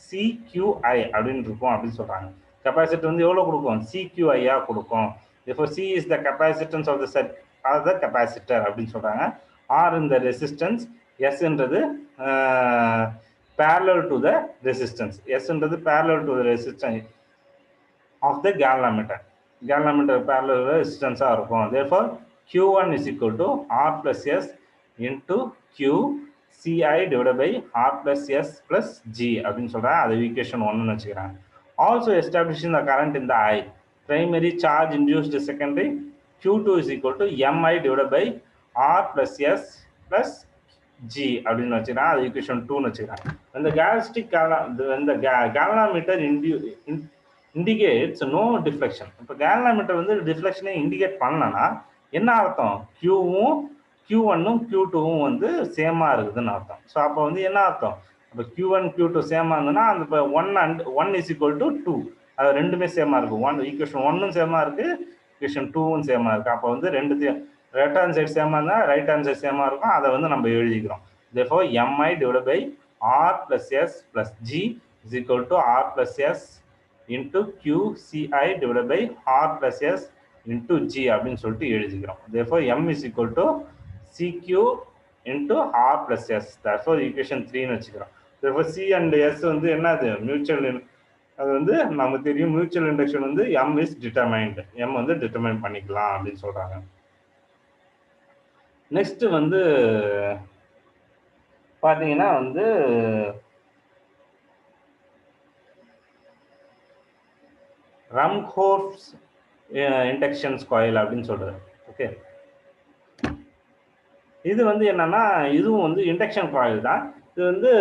CQI அப்படின்னு இருக்கும் அப்படின்னு சொல்றாங்க. கெப்பாசிட்டர் வந்து எவ்வளோ கொடுக்கும்? CQI கொடுக்கும். therefore C is the capacitance of the circuit or the capacitor அப்படின்னு சொல்றாங்க. R in the resistance, S என்றது parallel to the resistance. S என்றது parallel to the resistance of the galvanometer. Galvanometer parallel resistance இருக்கும். therefore Q1 is equal to R plus S into Q CI divided by R plus S plus G அப்படின்னு சொல்றாங்க. அது equation 1 வச்சுக்கிறாங்க. Also establishing the current in the I. Primary charge induced secondary Q2 is equal to MI divided by R plus S plus G அப்படின்னு வச்சுக்கிறாங்க. அது equation 2 வச்சுக்கிறாங்க. இந்த galvanometer indicates no deflection. இப்போ galvanometer வந்து டிஃப்ளெக்ஷனை இண்டிகேட் பண்ணலன்னா என்ன அர்த்தம்? Q1ம் Q2ம் வந்து சேமா இருக்குதுன்னு அர்த்தம். ஸோ அப்போ வந்து என்ன அர்த்தம்? இப்போ Q1 Q2 சேமா இருந்ததுன்னா அந்த இப்போ 1 is equal to 2, அது ரெண்டுமே சேமா இருக்கும். ஈக்குவேஷன் 1ம் சேமா இருக்கு, ஈக்குவேஷன் 2ம் சேமா இருக்கு. அப்போ வந்து ரெண்டுத்தையும் லெஃப்ட் ஹேண்ட் சைடு சேமா இருந்தால் ரைட் ஹேண்ட் சைடு சேமா இருக்கும். அதை வந்து நம்ம எழுதிக்கிறோம். therefore MI divided by R plus S plus G is equal to R plus S into QCI divided by R plus S into G அப்படின்னு சொல்லிட்டு எழுதிக்கிறோம். therefore M is equal to CQ into R plus S. therefore equation 3 வச்சுக்கிறோம். therefore C and S வந்து என்னது? மியூச்சுவல். அது வந்து நமக்கு தெரியும் மியூச்சுவல் இண்டக்ஷன் வந்து M is determined. M வந்து டிட்டர்மைன் பண்ணிக்கலாம் அப்படின்னு சொல்றாங்க. நெக்ஸ்ட் வந்து பார்த்தீங்கன்னா வந்து ரம்ஹோர்ஃப்ஸ் இண்டக்ஷன்ஸ் காயில் அப்படின்னு சொல்றது. ஓகே, இது வந்து என்னன்னா இதுவும் வந்து இண்டக்ஷன் காயில் தான். இது வந்து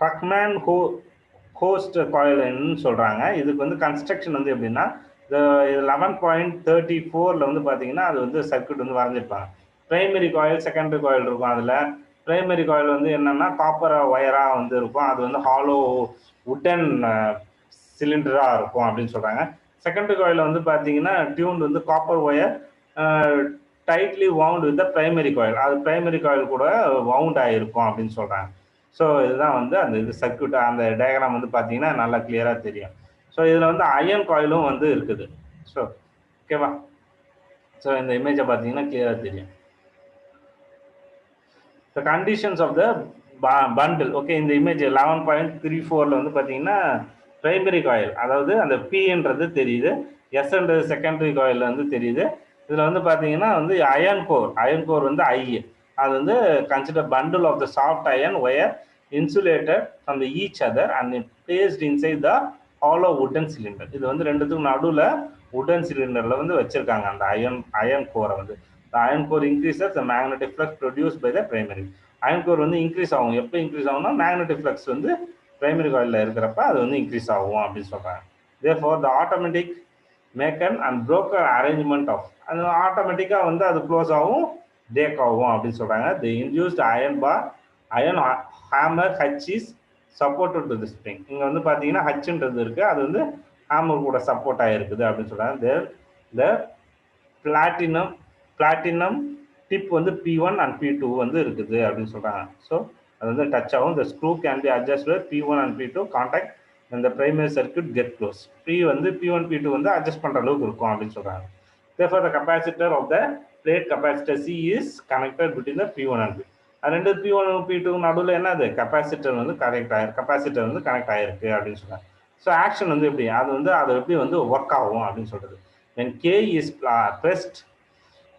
ஹக்மேன் ஹோஸ்ட் காயில்னு சொல்றாங்க. இதுக்கு வந்து கன்ஸ்ட்ரக்ஷன் வந்து எப்படின்னா 11.34 வந்து பார்த்தீங்கன்னா அது வந்து சர்க்யூட் வந்து வரைஞ்சிருப்பாங்க. பிரைமரி காயில், செகண்டரி காயில் இருக்கும். அதில் பிரைமரி காயில் வந்து என்னன்னா காப்பர் ஒயராக வந்து இருக்கும். அது வந்து ஹாலோ உட்டன் சிலிண்டராக இருக்கும் அப்படின்னு சொல்கிறாங்க. செகண்டரி காயில் வந்து பார்த்தீங்கன்னா டியூன் வந்து copper wire tightly wound with the primary coil, அது பிரைமரி காயில் கூட வவுண்ட் ஆகிருக்கும் அப்படின்னு சொல்கிறாங்க. ஸோ இதுதான் வந்து அந்த இது சர்க்யூட். அந்த டயக்ராம் வந்து பார்த்தீங்கன்னா நல்லா கிளியராக தெரியும். ஸோ இதில் வந்து அயன் காயிலும் வந்து இருக்குது. ஸோ ஓகேவா? ஸோ இந்த இமேஜை பார்த்தீங்கன்னா கிளியராக தெரியும். The conditions of the bundle. Okay, இந்த இமேஜ் 11.34 வந்து பார்த்தீங்கன்னா பிரைமரி காயில், அதாவது அந்த பின்றது தெரியுது, எஸ்ன்றது செகண்டரி காயில் வந்து தெரியுது. இதில் வந்து பார்த்தீங்கன்னா வந்து அயன் கோர் வந்து ஐ, அது வந்து consider bundle of the soft iron wire insulated from the each other and placed inside the hollow wooden cylinder. இது வந்து ரெண்டுத்துக்கும் நடுவில் உட்டன் சிலிண்டரில் வந்து வச்சிருக்காங்க அந்த அயன் கோரை வந்து. Iron core increases the magnetic flux produce by the primary. Iron core வந்து இன்க்ரீஸ் ஆகும். எப்போ இன்க்ரீஸ் ஆகும்னா மேக்னெட்டிக் ஃப்ளக்ஸ் வந்து பிரைமரி காயிலில் இருக்கிறப்ப அது வந்து இன்க்ரீஸ் ஆகும் அப்படின்னு சொல்கிறாங்க. therefore the automatic make and broker arrangement of அது ஆட்டோமேட்டிக்கா வந்து அது க்ளோஸ் ஆகும் பிரேக் ஆகும் அப்படின்னு சொல்றாங்க. the induced iron hammer H is supported to the spring. இங்க வந்து பாத்தீங்கன்னா ஹச்ன்றது இருக்கு, அது வந்து ஹேமர் கூட சப்போர்ட் ஆயிருக்குது அப்படின்னு சொல்றாங்க. the platinum டிப் வந்து P1 and P2 வந்து இருக்குது அப்படின்னு சொல்றாங்க. ஸோ அது வந்து டச் ஆகும். the screw can be adjusted P1 and P2 contact and the primary circuit get close. வந்து P1 P2 வந்து அட்ஜஸ்ட் பண்ற அளவுக்கு இருக்கும் அப்படின்னு சொல்றாங்க. therefore the capacitor of the plate capacitor C is connected between the P1 and P2. ரெண்டு P1 P2 நடுவில் என்னது கெப்பாசிட்டர் வந்து கெப்பாசிட்டர் வந்து கனெக்ட் ஆயிருக்கு அப்படின்னு சொல்றாங்க. ஸோ ஆக்ஷன் வந்து எப்படி அது எப்படி வந்து ஒர்க் ஆகும் அப்படின்னு சொல்றது. when K is pressed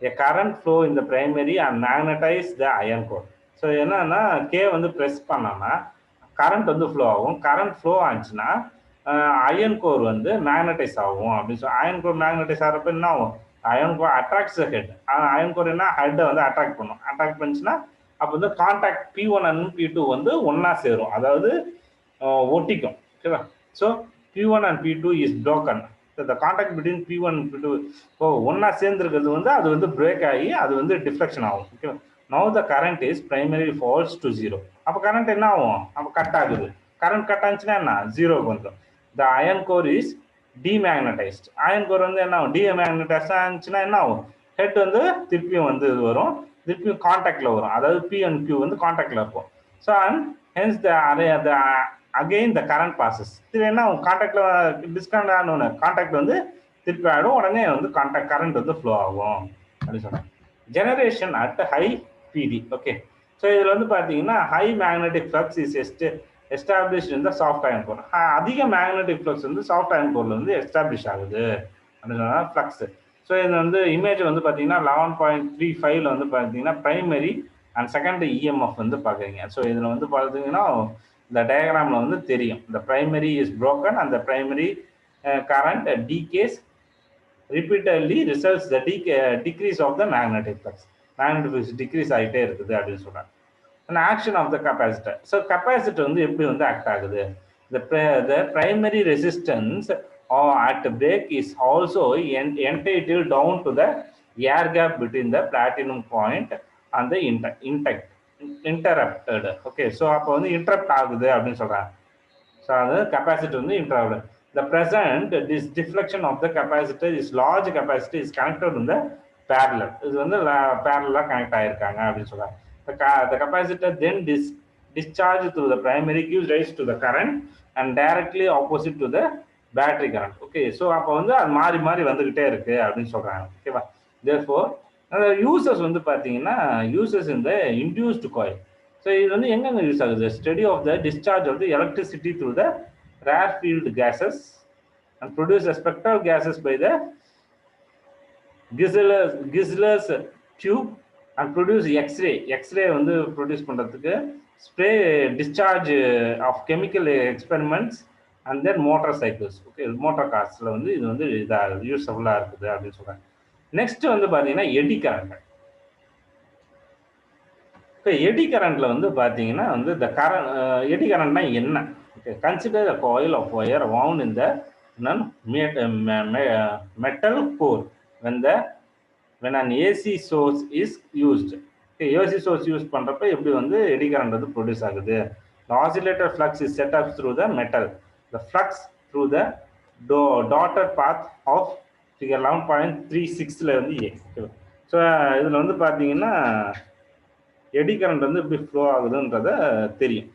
a current flow in the primary and magnetize the iron core. So என்னன்னா K வந்து ப்ரெஸ் பண்ணோம்னா கரண்ட் வந்து ஃப்ளோ ஆகும். கரண்ட் ஃப்ளோ ஆச்சுன்னா அயன் கோர் வந்து மேக்னடைஸ் ஆகும் அப்படின்னு சொல்லி அயன் கோர் மேக்னடைஸ் ஆகிறப்ப என்ன ஆகும், iron core attracts head. Iron core என்ன ஹெட்டை வந்து அட்ராக்ட் பண்ணும். அட்ராக்ட் பண்ணிச்சுன்னா அப்போ வந்து கான்டாக்ட் P1 and P2 வந்து ஒன்னா சேரும், அதாவது ஒட்டிக்கும். ஓகேவா? So P1 and P2 is broken. the contact between P1 and P2 ஒன்னா சேர்ந்துருக்கிறது வந்து அது வந்து பிரேக் ஆகி அது வந்து டிஃப்ளெக்ஷன் ஆகும். Okay, now the current is primarily falls to 0. அப்போ கரண்ட் என்ன ஆகும், அப்போ கட் ஆகுது. கரண்ட் கட் ஆச்சுன்னா என்ன, ஜீரோக்கு வந்துடும். the iron core is demagnetized. Iron core வந்து என்ன ஆகும், டீமேக்னடைஸ்ட் ஆச்சுன்னா என்ன ஆகும், ஹெட் வந்து திருப்பியும் வந்து இது வரும், திருப்பியும் கான்டாக்ட்ல வரும், அதாவது P and Q வந்து கான்டாக்ட்ல இருக்கும். So and hence again the current passes. இது என்ன கான்டாக்ட்ல டிஸ்கனெக்ட் ஆனோன்னு கான்டாக்ட் வந்து திருப்பி ஆகிடும், உடனே வந்து கான்டாக்ட் கரண்ட் வந்து ஃப்ளோ ஆகும் அப்படின்னு சொல்றாங்க. Generation at high PD. Okay, so இதில் வந்து பார்த்தீங்கன்னா high magnetic flux is established in the soft iron core. அதிக மேக்னெட்டிக் ஃப்ளக்ஸ் வந்து சாஃப்ட் அயன் கோர்ல வந்து எஸ்டாப்ளிஷ் ஆகுது அப்படின்னு ஃப்ளக்ஸ். ஸோ இது வந்து இமேஜ் வந்து பார்த்தீங்கன்னா 11.35 வந்து பார்த்தீங்கன்னா பிரைமரி அண்ட் செகண்டரி இஎம்எஃப் வந்து பார்க்குறீங்க. ஸோ இதில் வந்து பார்த்தீங்கன்னா இந்த டயக்ராமில் வந்து தெரியும், the primary is broken and the primary current decays repeatedly results the decrease of the magnetic flux. Magnetic flux decrease ஆகிட்டே இருக்குது அப்படின்னு சொல்கிறாங்க. an action of the capacitor. So capacitor வந்து எப்படி வந்து ஆக்ட் ஆகுது, the primary resistance at break is also entitled down to the air gap between the platinum point and the interrupted. Okay, so அப்போ வந்து இன்டரப்ட் ஆகுது அப்படின்னு சொல்றாங்க. ஸோ அது கெப்பாசிட்டர் வந்து interrupt. the present this deflection of the capacitor is large capacitor is connected in the parallel. இது வந்து parallel கனெக்ட் ஆயிருக்காங்க அப்படின்னு சொல்றாங்க. the capacitor then discharge through the primary gives rise to the current and directly opposite to the battery current. Okay, so அப்போ வந்து அது மாறி மாறி வந்துகிட்டே இருக்கு அப்படின்னு சொல்றாங்க. ஓகேவா? therefore யூசஸ் வந்து பார்த்தீங்கன்னா யூசஸ் இந்த இன்டியூஸ்டு காயில். ஸோ இது வந்து எங்கெங்க யூஸ் ஆகுது, study of the discharge of the electricity through the rarefied gases and produce spectral gases by the Geissler's tube and produce x ray வந்து ப்ரொடியூஸ் பண்ணுறதுக்கு spray discharge of chemical experiments and then motor cycles. Okay, motor கார்ஸில் வந்து இது வந்து இதாக யூஸ்ஃபுல்லாக இருக்குது அப்படின்னு சொல்கிறாங்க. நெக்ஸ்ட் வந்து பார்த்தீங்கன்னா எடி கரண்ட். இப்போ எடி கரண்ட்ல வந்து பார்த்தீங்கன்னா வந்து இந்த எடி கரண்ட்னா என்ன? Okay, consider a coil of wire wound in the metal core when an AC source is used. Okay, AC source use பண்ணுறப்ப எப்படி வந்து எடி கரண்ட் வந்து ப்ரொடியூஸ் ஆகுது. the oscillator flux is set up through the metal. the flux through the dotted path of figure 11.36 வந்து A. ஸோ இதில் வந்து பார்த்தீங்கன்னா எடி கரண்ட் வந்து எப்படி ஃப்ளோ ஆகுதுன்றத தெரியும்.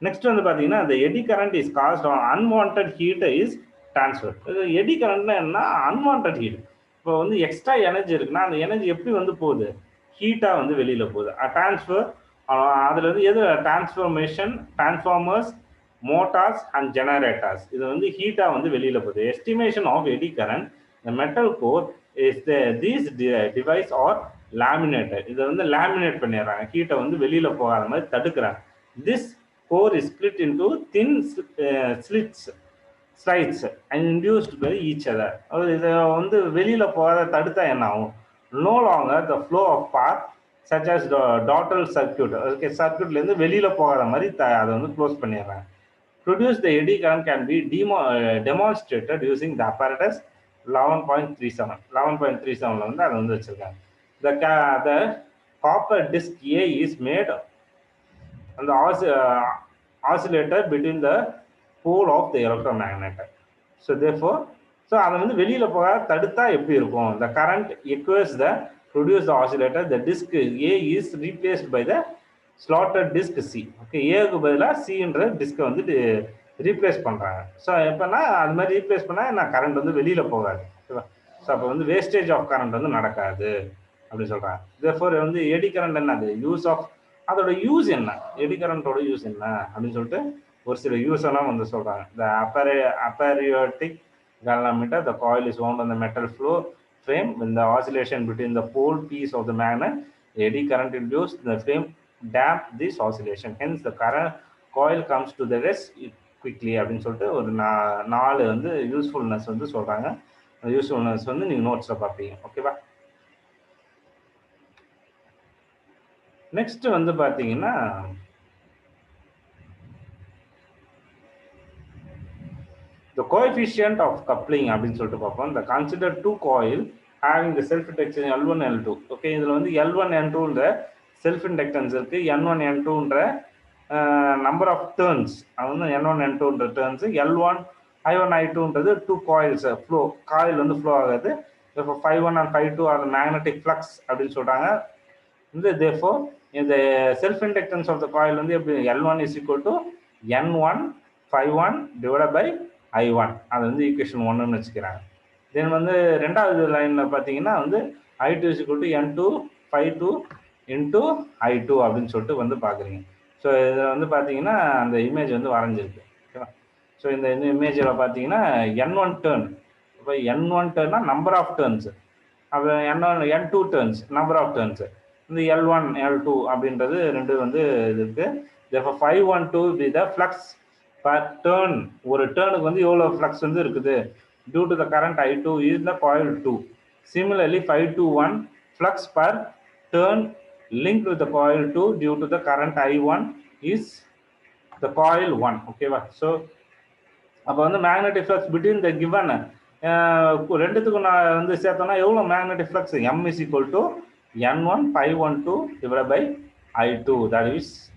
நெக்ஸ்ட் வந்து பார்த்தீங்கன்னா the eddy current is caused on unwanted heat is transferred. Eddy கரண்ட்னா என்ன, அன்வான்ட் ஹீட். இப்போ வந்து எக்ஸ்ட்ரா எனர்ஜி இருக்குன்னா அந்த எனர்ஜி எப்படி வந்து போகுது, ஹீட்டாக வந்து வெளியில் போகுது. டிரான்ஸ்ஃபர் அதில் வந்து எது டிரான்ஸ்ஃபார்மர்ஸ், மோட்டார்ஸ் அண்ட் ஜெனரேட்டர்ஸ், இது வந்து ஹீட்டாக வந்து வெளியில் போகுது. Estimation of eddy current the metal core is these device or laminated. இதை வந்து லேமினேட் பண்ணிடுறாங்க, ஹீட்டை வந்து வெளியில் போகாத மாதிரி தடுக்கிறாங்க. this core is split into thin slides and induced by each other. இதை வந்து வெளியில் போகாத தடுத்தா என்ன ஆகும், no longer the flow of path such as the dotted circuit. Okay, சர்க்யூட்லேருந்து வெளியில் போகாத மாதிரி அதை வந்து க்ளோஸ் பண்ணிடுறாங்க. produce the eddy current can be demonstrated using the apparatus 11.37. 11.37 வந்து அது வந்து வச்சிருக்காங்க. The copper disc A is made on the oscillator between the pole of the electromagnet. So therefore, so அதை வந்து வெளியில போக தடுத்தா எப்படி இருக்கும்? The current equates the produce the oscillator. The disc A is replaced by the slotted disc C. Okay, ஏக்கு பதிலா சின்ற டிஸ்கை வந்து ரீப்ளேஸ் பண்றாங்க. ஸோ எப்பன்னா அது மாதிரி ரீப்ளேஸ் பண்ணா நான் கரண்ட் வந்து வெளியில போகாது. ஓகேவா? ஸோ அப்போ வந்து வேஸ்டேஜ் ஆஃப் கரண்ட் வந்து நடக்காது அப்படின்னு சொல்றாங்க. therefore வந்து எடி கரண்ட் என்னது? யூஸ் ஆஃப் அதோட யூஸ் என்ன? எடி கரண்டோட யூஸ் என்ன அப்படின்னு சொல்லிட்டு ஒரு சில யூஸ் எல்லாம் வந்து சொல்றாங்க. The aperiodic galvanometer, the coil is wound on the metal floor frame. When the oscillation between the pole piece of the magnet, the eddy current induced the frame damp this oscillation. Hence the current coil comes to the rest quickly அப்படின்னு சொல்லிட்டு ஒரு 4 வந்து யூஸ்ஃபுல்னஸ் வந்து சொல்றாங்க. யூஸ்ஃபுல்னஸ் வந்து நீங்க நோட்ஸ்ல பார்ப்பீங்க. ஓகேவா? நெக்ஸ்ட் வந்து பாத்தீங்கன்னா the coefficient of coupling அப்படின்னு சொல்லிட்டு பார்ப்போம். the consider two coil having the self inductance L1 L2. Okay, இதுல வந்து L1 N2ன்ற செல்ஃப் இண்டக்டன்ஸ் இருக்கு. N1 N2ன்ற நம்பர் ஆஃப் டர்ன்ஸ், அது வந்து N1 N2ன்ற டர்ன்ஸ். L1 I1 I2ன்றது டூ காயில்ஸ் ஃப்ளோ, காயில் வந்து ஃப்ளோ ஆகுது. இப்போ 5(1) and 5(2) ஆர் மேக்னெட்டிக் ஃப்ளக்ஸ் அப்படின்னு சொல்றாங்க. இந்த therefore இந்த self inductance of the coil வந்து எப்படி? L1 is equal to N1 5(1) divided by I1. அது வந்து ஈக்குவேஷன் 1ன்னு வச்சுக்கிறாங்க. தென் வந்து ரெண்டாவது லைன்ல பார்த்தீங்கன்னா வந்து I2 is equal to N2 5(2) into I2 அப்படின்னு சொல்லிட்டு வந்து பார்க்குறீங்க. ஸோ இதில் வந்து பார்த்தீங்கன்னா அந்த இமேஜ் வந்து வரைஞ்சிருக்கு. ஓகேவா? ஸோ இந்த இமேஜில் பார்த்தீங்கன்னா N1 டேர்ன், இப்போ N1 டேர்னா நம்பர் ஆஃப் டேர்ன்ஸ், அப்போ N2 turns number of turns. இந்த L1 L2 அப்படின்றது ரெண்டு வந்து இது இருக்கு. therefore 512 be the flux per turn. ஒரு டேர்னுக்கு வந்து எவ்வளோ ஃப்ளக்ஸ் வந்து இருக்குது? due to the current I2 is the coil 2. Similarly 521 flux per turn linked with the coil 2 due to the current I1 is the coil 1. ஓகேவா? ஸோ அப்போ வந்து magnetic flux between the given ரெண்டுத்துக்கும் நான் வந்து சேர்த்தோம்னா எவ்வளோ magnetic flux? M is equal to N1 512 divided by I2,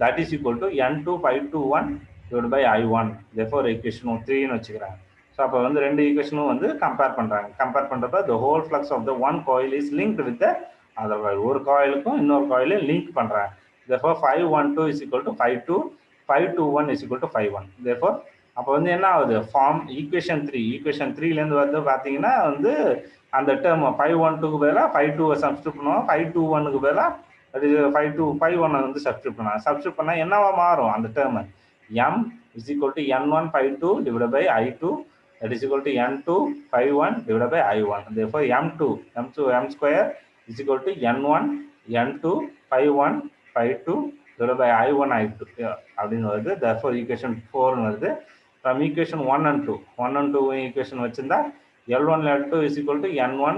that is equal to N2 521 divided by I1. therefore equation 3ன்னு வச்சுக்கிறாங்க. ஸோ அப்போ வந்து ரெண்டு ஈக்குவேஷனும் வந்து கம்பேர் பண்ணுறாங்க. கம்பேர் பண்ணுறப்ப the whole flux of the one coil is linked with the other coil. ஒரு காயிலுக்கும் இன்னொரு காயிலையும் லிங்க் பண்ணுறாங்க. therefore 512 is equal to 52, 521 is equal to 51. therefore அப்போ வந்து என்ன ஆகுது? Form equation 3. ஈக்குவேஷன் 3லேருந்து வந்து பார்த்தீங்கன்னா வந்து அந்த டேர்ம் 512க்கு பதிலாக 52 சப்ஸ்டியூட் பண்ணுவோம், 521க்கு பதிலாக அது 51 வந்து சப்ஸ்டியூட் பண்ணுவாங்க. சப்ஸ்டியூட் பண்ணால் என்னவா மாறும் அந்த term? M is equal to N1 52 divided by I2, that is equal to N2 51 divided by I1. therefore M square is equal to N1 N2 51 52 divided by I1 I2 அப்படின்னு வருது. therefore equation 4 வருது. from equation 1 and 2 equation வச்சிருந்தா L1 L2 is equal to N1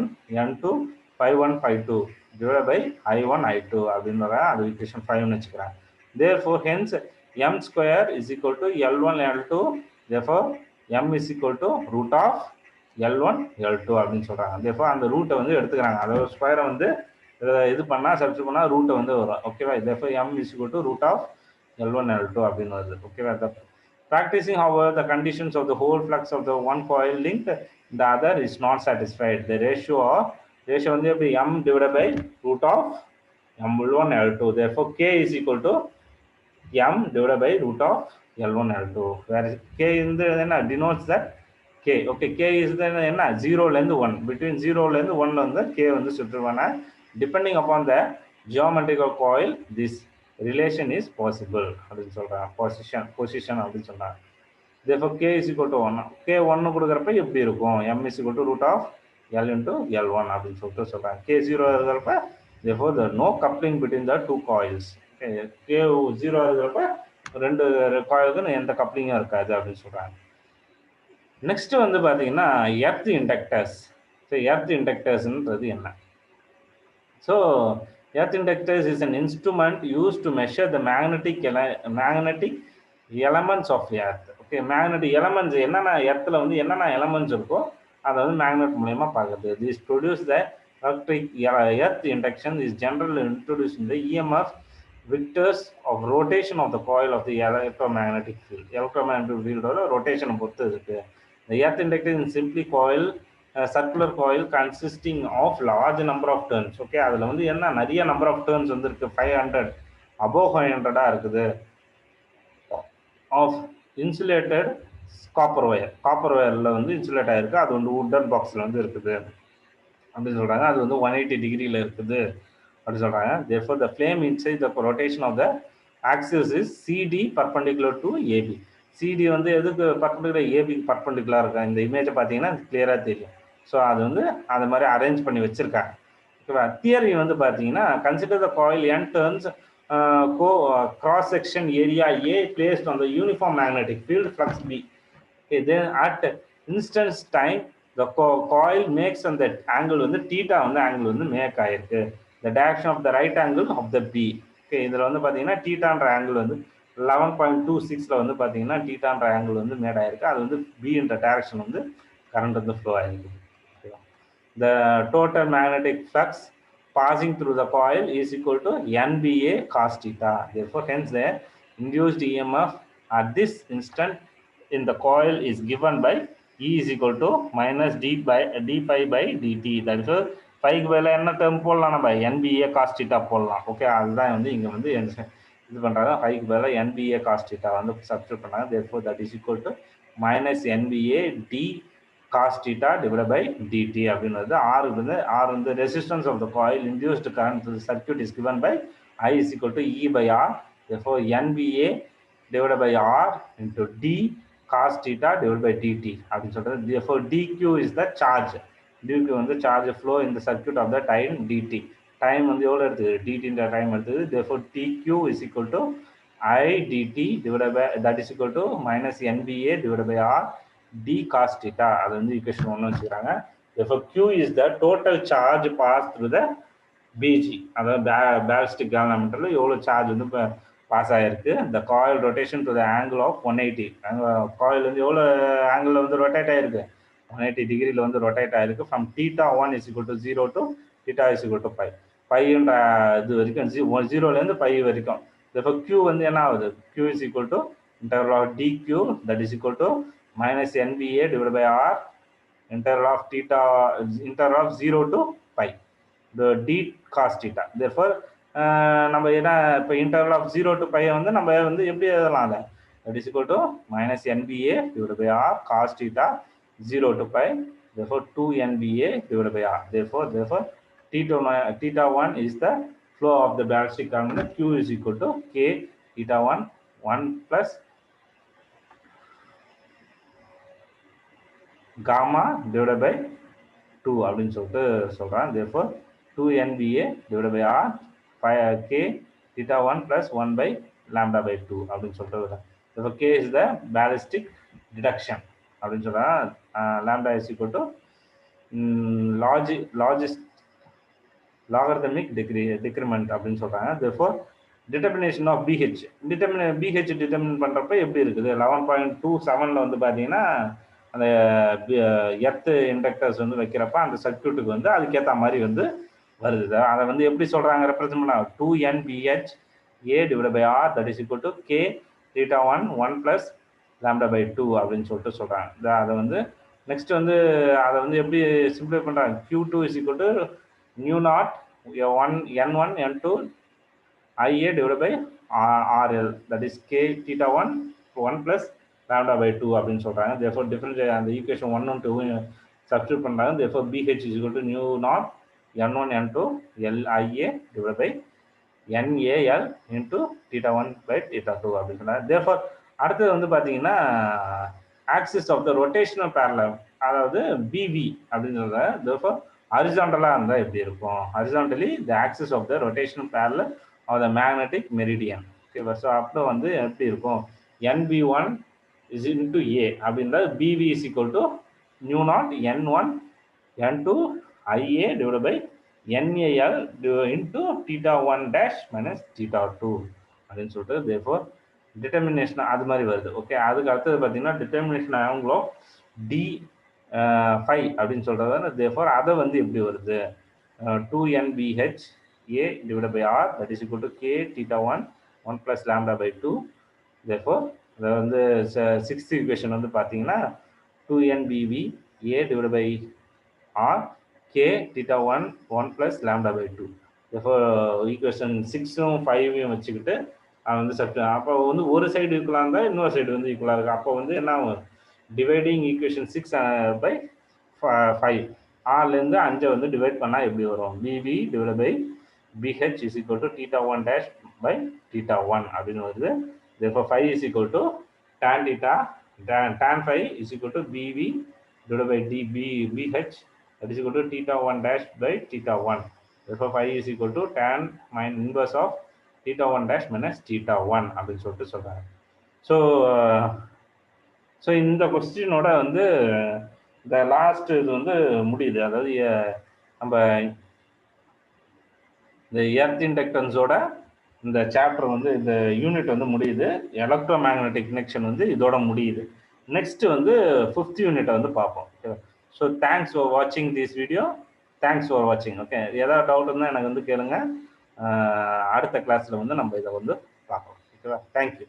N2 51 52 divided by I1 I2 அப்படின்னு அது equation 5ன்னு வச்சுக்கிறாங்க. therefore hence M square is equal to L1 L2, therefore M is equal to root of L1 L2 அப்படின்னு சொல்றாங்க. therefore அந்த ரூட்டை வந்து எடுத்துக்கிறாங்க. அதோட ஸ்கொயரை வந்து இது பண்ணா சப்ஸ்டியூட் பண்ணா ரூட்டை வந்து வரும். ஓகேவா? therefore M is equal to root of L1 L2 அப்படின்னு வருது. ஓகேவா? Practicing, however, the conditions of the whole flux of the one coil linked, the other is not satisfied. The ratio வந்து எப்படி? M divided by root of M1 L2. therefore K is equal to M divided by root of L1 L2. where K வந்து என்ன denotes that K. okay, K is என்ன 0லேருந்து 1, between 0லேருந்து 1 வந்து K வந்து சுற்றுவான. depending upon the geometrical coil this relation is possible அப்படின்னு சொல்றாங்க. பொசிஷன் அப்படின்னு சொல்றாங்க. therefore K is equal to 1. K 1 கொடுக்கறப்ப எப்படி இருக்கும்? M is equal to root of L into L1 அப்படின்னு சொல்லிட்டு சொல்றாங்க. K 0 இருக்கிறப்ப therefore there no coupling between the two coils. K 0 இருக்கிறப்ப ரெண்டு காயிலுக்கு எந்த கப்ளிங்கும் இருக்காது அப்படின்னு சொல்றாங்க. நெக்ஸ்ட் வந்து பாத்தீங்கன்னா எர்த் இண்டக்டர்ஸ். எர்த் இண்டக்டர்ஸ்ன்றது என்ன? So earth inductors is an instrument used to measure the magnetic elements of earth. Okay, magnetic elements என்னென்ன இடத்துல வந்து என்னென்ன எலமெண்ட்ஸ் இருக்கோ அதை வந்து மேக்னெட் மூலயமா பார்க்குறது. This produce the electric earth induction is general introduce in the EMF vectors of rotation of the coil of the electromagnetic field. Electromagnetic field ஓட ரொட்டேஷனை பொறுத்து இருக்கு. The earth inductor is simply coil, circular coil consisting of large number of turns. Okay, அதில் வந்து என்ன நிறைய நம்பர் ஆஃப் டர்ன்ஸ் வந்து இருக்கு, 500 above 500 இருக்குது. Of insulated copper wire, copper ஒயரில் வந்து இன்சுலேட் ஆகிருக்கு, அது வந்து வுட்டன் பாக்ஸில் வந்து இருக்குது அப்படின்னு சொல்கிறாங்க. அது வந்து 180 டிகிரியில் இருக்குது அப்படின்னு சொல்கிறாங்க. therefore the flame inside the rotation of the axis is CD perpendicular to AB. CD வந்து எதுக்கு பர்பண்டிகுலர், ஏபிக்கு பர்பண்டிகுலராக இருக்கா. இந்த இமேஜை பார்த்தீங்கன்னா கிளியராக தெரியும். ஸோ அது வந்து அது மாதிரி அரேஞ்ச் பண்ணி வச்சுருக்காங்க. ஓகேவா. தியரி வந்து பார்த்தீங்கன்னா consider the coil n turns cross section area A placed on the uniform magnetic field flux B. Okay, then at instance time the coil makes on that angle வந்து theta வந்து angle வந்து மேக் ஆயிருக்கு. The direction of the right angle of the B. Okay, இதில் வந்து பார்த்தீங்கன்னா thetaன்ற angle வந்து 11.26ல வந்து பார்த்தீங்கன்னா thetaன்ற angle வந்து மேட் ஆயிருக்கு. அது வந்து B என்ற direction வந்து கரண்ட் வந்து ஃப்ளோ ஆயிருக்கு. The total magnetic flux passing through the coil is equal to NBA cos theta. Therefore, hence the induced EMF at this instant in the coil is given by E is equal to minus d pi by dt. That is bike வேலை என்ன டேர்ம் போடலாம், நம்ம NBA cos theta போடலாம். ஓகே, அதுதான் வந்து இங்கே வந்து இது பண்ணுறாங்க. பைக்கு வேலை NBA cos theta வந்து சப்ஸ்டியூட் பண்ணாங்க. therefore that is equal to minus NBA d cos theta divided by dt அப்படின்றது. R வந்து resistance of the coil induced current to the circuit is given by I is equal to E by R. Therefore NBA divided by R into d cos theta divided by dt அப்படின்னு சொல்றது. Therefore dq is the charge. dq வந்து charge flow in the circuit of the time dt. Time வந்து எவ்வளோ எடுத்துது, dt டைம் எடுத்துது. therefore dq is equal to I dt divided by that is equal to minus NBA divided by R d cos theta. அது வந்து ஈக்குவேஷன் 1 வச்சுக்கிறாங்க. therefore q is the total charge passed through the BG, அதாவது ballistic galvanometerல எவ்வளோ சார்ஜ் வந்து இப்போ பாஸ் ஆகிருக்கு. the coil rotation to the angle of 180. Coil வந்து எவ்வளோ ஆங்கிளில் வந்து ரொட்டேட் ஆகிருக்கு, 180 டிகிரியில் வந்து ரொட்டேட் ஆகிருக்கு. From theta 1 is equal to 0 to theta is equal to pi. பைன்ற இது வரைக்கும் 0லேருந்து பை வரைக்கும். therefore q வந்து என்ன ஆகுது, q is equal to integral of dq that is equal to minus NBA divided by R integral of theta integral of 0 to pi the d cos theta. therefore நம்ம என்ன இப்போ இன்டர்வல் ஆஃப் 0 to pi வந்து நம்ம வந்து எப்படி எழுதலாம், அதை that is equal to minus NBA divided by R cos theta 0 to pi. therefore 2 NBA divided by R. therefore theta 1 is the flow of the ballistic current. q is equal to k theta 1 plus gamma divided by 2 அப்படின்னு சொல்லிட்டு சொல்கிறேன். therefore 2 NBA divided by R 5 k theta 1 plus 1 by lambda by 2 அப்படின்னு சொல்லிட்டு. therefore k is the ballistic deduction அப்படின்னு சொல்கிறேன். lambda is equal to logarithmic decrement அப்படின்னு சொல்கிறாங்க. therefore determination of BH determine பண்ணுறப்ப எப்படி இருக்குது, 11.27ல் வந்து பார்த்தீங்கன்னா அந்த எர்த் இண்டக்டர்ஸ் வந்து வைக்கிறப்ப அந்த சர்க்யூட்டுக்கு வந்து அதுக்கேற்ற மாதிரி வந்து வருது. அதை வந்து எப்படி சொல்கிறாங்க, ரெப்ரசன்ட் பண்ணால் 2NBH A divided by R that is equal to K theta 1 plus lambda by 2 அப்படின்னு சொல்லிட்டு சொல்கிறாங்க. அதை வந்து நெக்ஸ்ட் வந்து அதை வந்து எப்படி சிம்பிளை பண்ணுறாங்க, Q2 is equal to mu naught N1 N2 IA divided by RL that is K theta 1 plus lambda by 2 அப்படின்னு சொல்கிறாங்க. therefore different அந்த ஈக்குவேஷன் 1 and 2 சப்ஸ்டியூட் பண்ணுறாங்க. therefore BH is equal to mu naught N1 N2 LIA divided by NAL into theta 1 by theta 2 அப்படின்னு சொன்னாங்க. therefore அடுத்தது வந்து பார்த்தீங்கன்னா axis of the rotational parallel, அதாவது BV அப்படின்னு சொல்கிறாங்க. therefore ஹரிசாண்டலாக இருந்தால் எப்படி இருக்கும், horizontally the axis of the rotational parallel of the magnetic meridian. ஓகேவா. ஸோ அப்போ வந்து எப்படி இருக்கும், NB1 is into A அப்படின்றது BV is equal to mu naught N1 N2 IA divided by NAL into theta 1 dash minus theta 2 அப்படின்னு சொல்லிட்டு. therefore டிட்டர்மினேஷன் அது மாதிரி வருது. ஓகே, அதுக்கு அடுத்தது பார்த்தீங்கன்னா determination angle of d phi அப்படின்னு சொல்கிறதால தேர்ஃபோர் அதை வந்து எப்படி வருது 2nbh a divided by r that is equal to k theta 1 plus lambda by 2. therefore அதை வந்து சிக்ஸ்த் ஈக்குவேஷன் வந்து பார்த்தீங்கன்னா 2nbv a divided by r k theta 1 plus lambda by 2. therefore equation 6ம் 5ம் வச்சுக்கிட்டு வந்து அப்போ வந்து ஒரு சைடு ஈக்குவலாக இருந்தால் இன்னொரு சைடு வந்து ஈக்குவலாக இருக்குது. அப்போ வந்து என்ன டிவைடிங் ஈக்குவேஷன் 6 by 5 ஆர்லேருந்து 5 வந்து டிவைட் பண்ணால் எப்படி வரும் BV divide by BH is equal to theta 1 dash by theta 1 அப்படின்னு வருது. therefore 5 is equal to tan theta tan 5 is equal to bv divided by bh that is equal to theta 1 dash by theta 1. therefore 5 is equal to tan inverse of theta 1 dash minus theta 1 அப்படின்னு சொல்லிட்டு சொல்கிறாங்க. ஸோ இந்த கொஸ்டினோட வந்து இந்த லாஸ்ட் இது வந்து முடியுது. அதாவது நம்ம இந்த எர்த் இண்டக்டன்ஸோட இந்த சாப்டர் வந்து இந்த யூனிட் வந்து முடியுது. எலக்ட்ரோ மேக்னெட்டிக் இண்டக்ஷன் வந்து இதோட முடியுது. நெக்ஸ்ட் வந்து 5th யூனிட்டை வந்து பார்ப்போம். ஸோ தேங்க்ஸ் ஃபார் வாட்சிங் திஸ் வீடியோ. தேங்க்ஸ் ஃபார் வாட்சிங். ஓகே, ஏதாவது டவுட் இருந்தால் எனக்கு வந்து கேளுங்க. அடுத்த கிளாஸில் வந்து நம்ம இதை வந்து பார்ப்போம். ஓகேவா? தேங்க்யூ.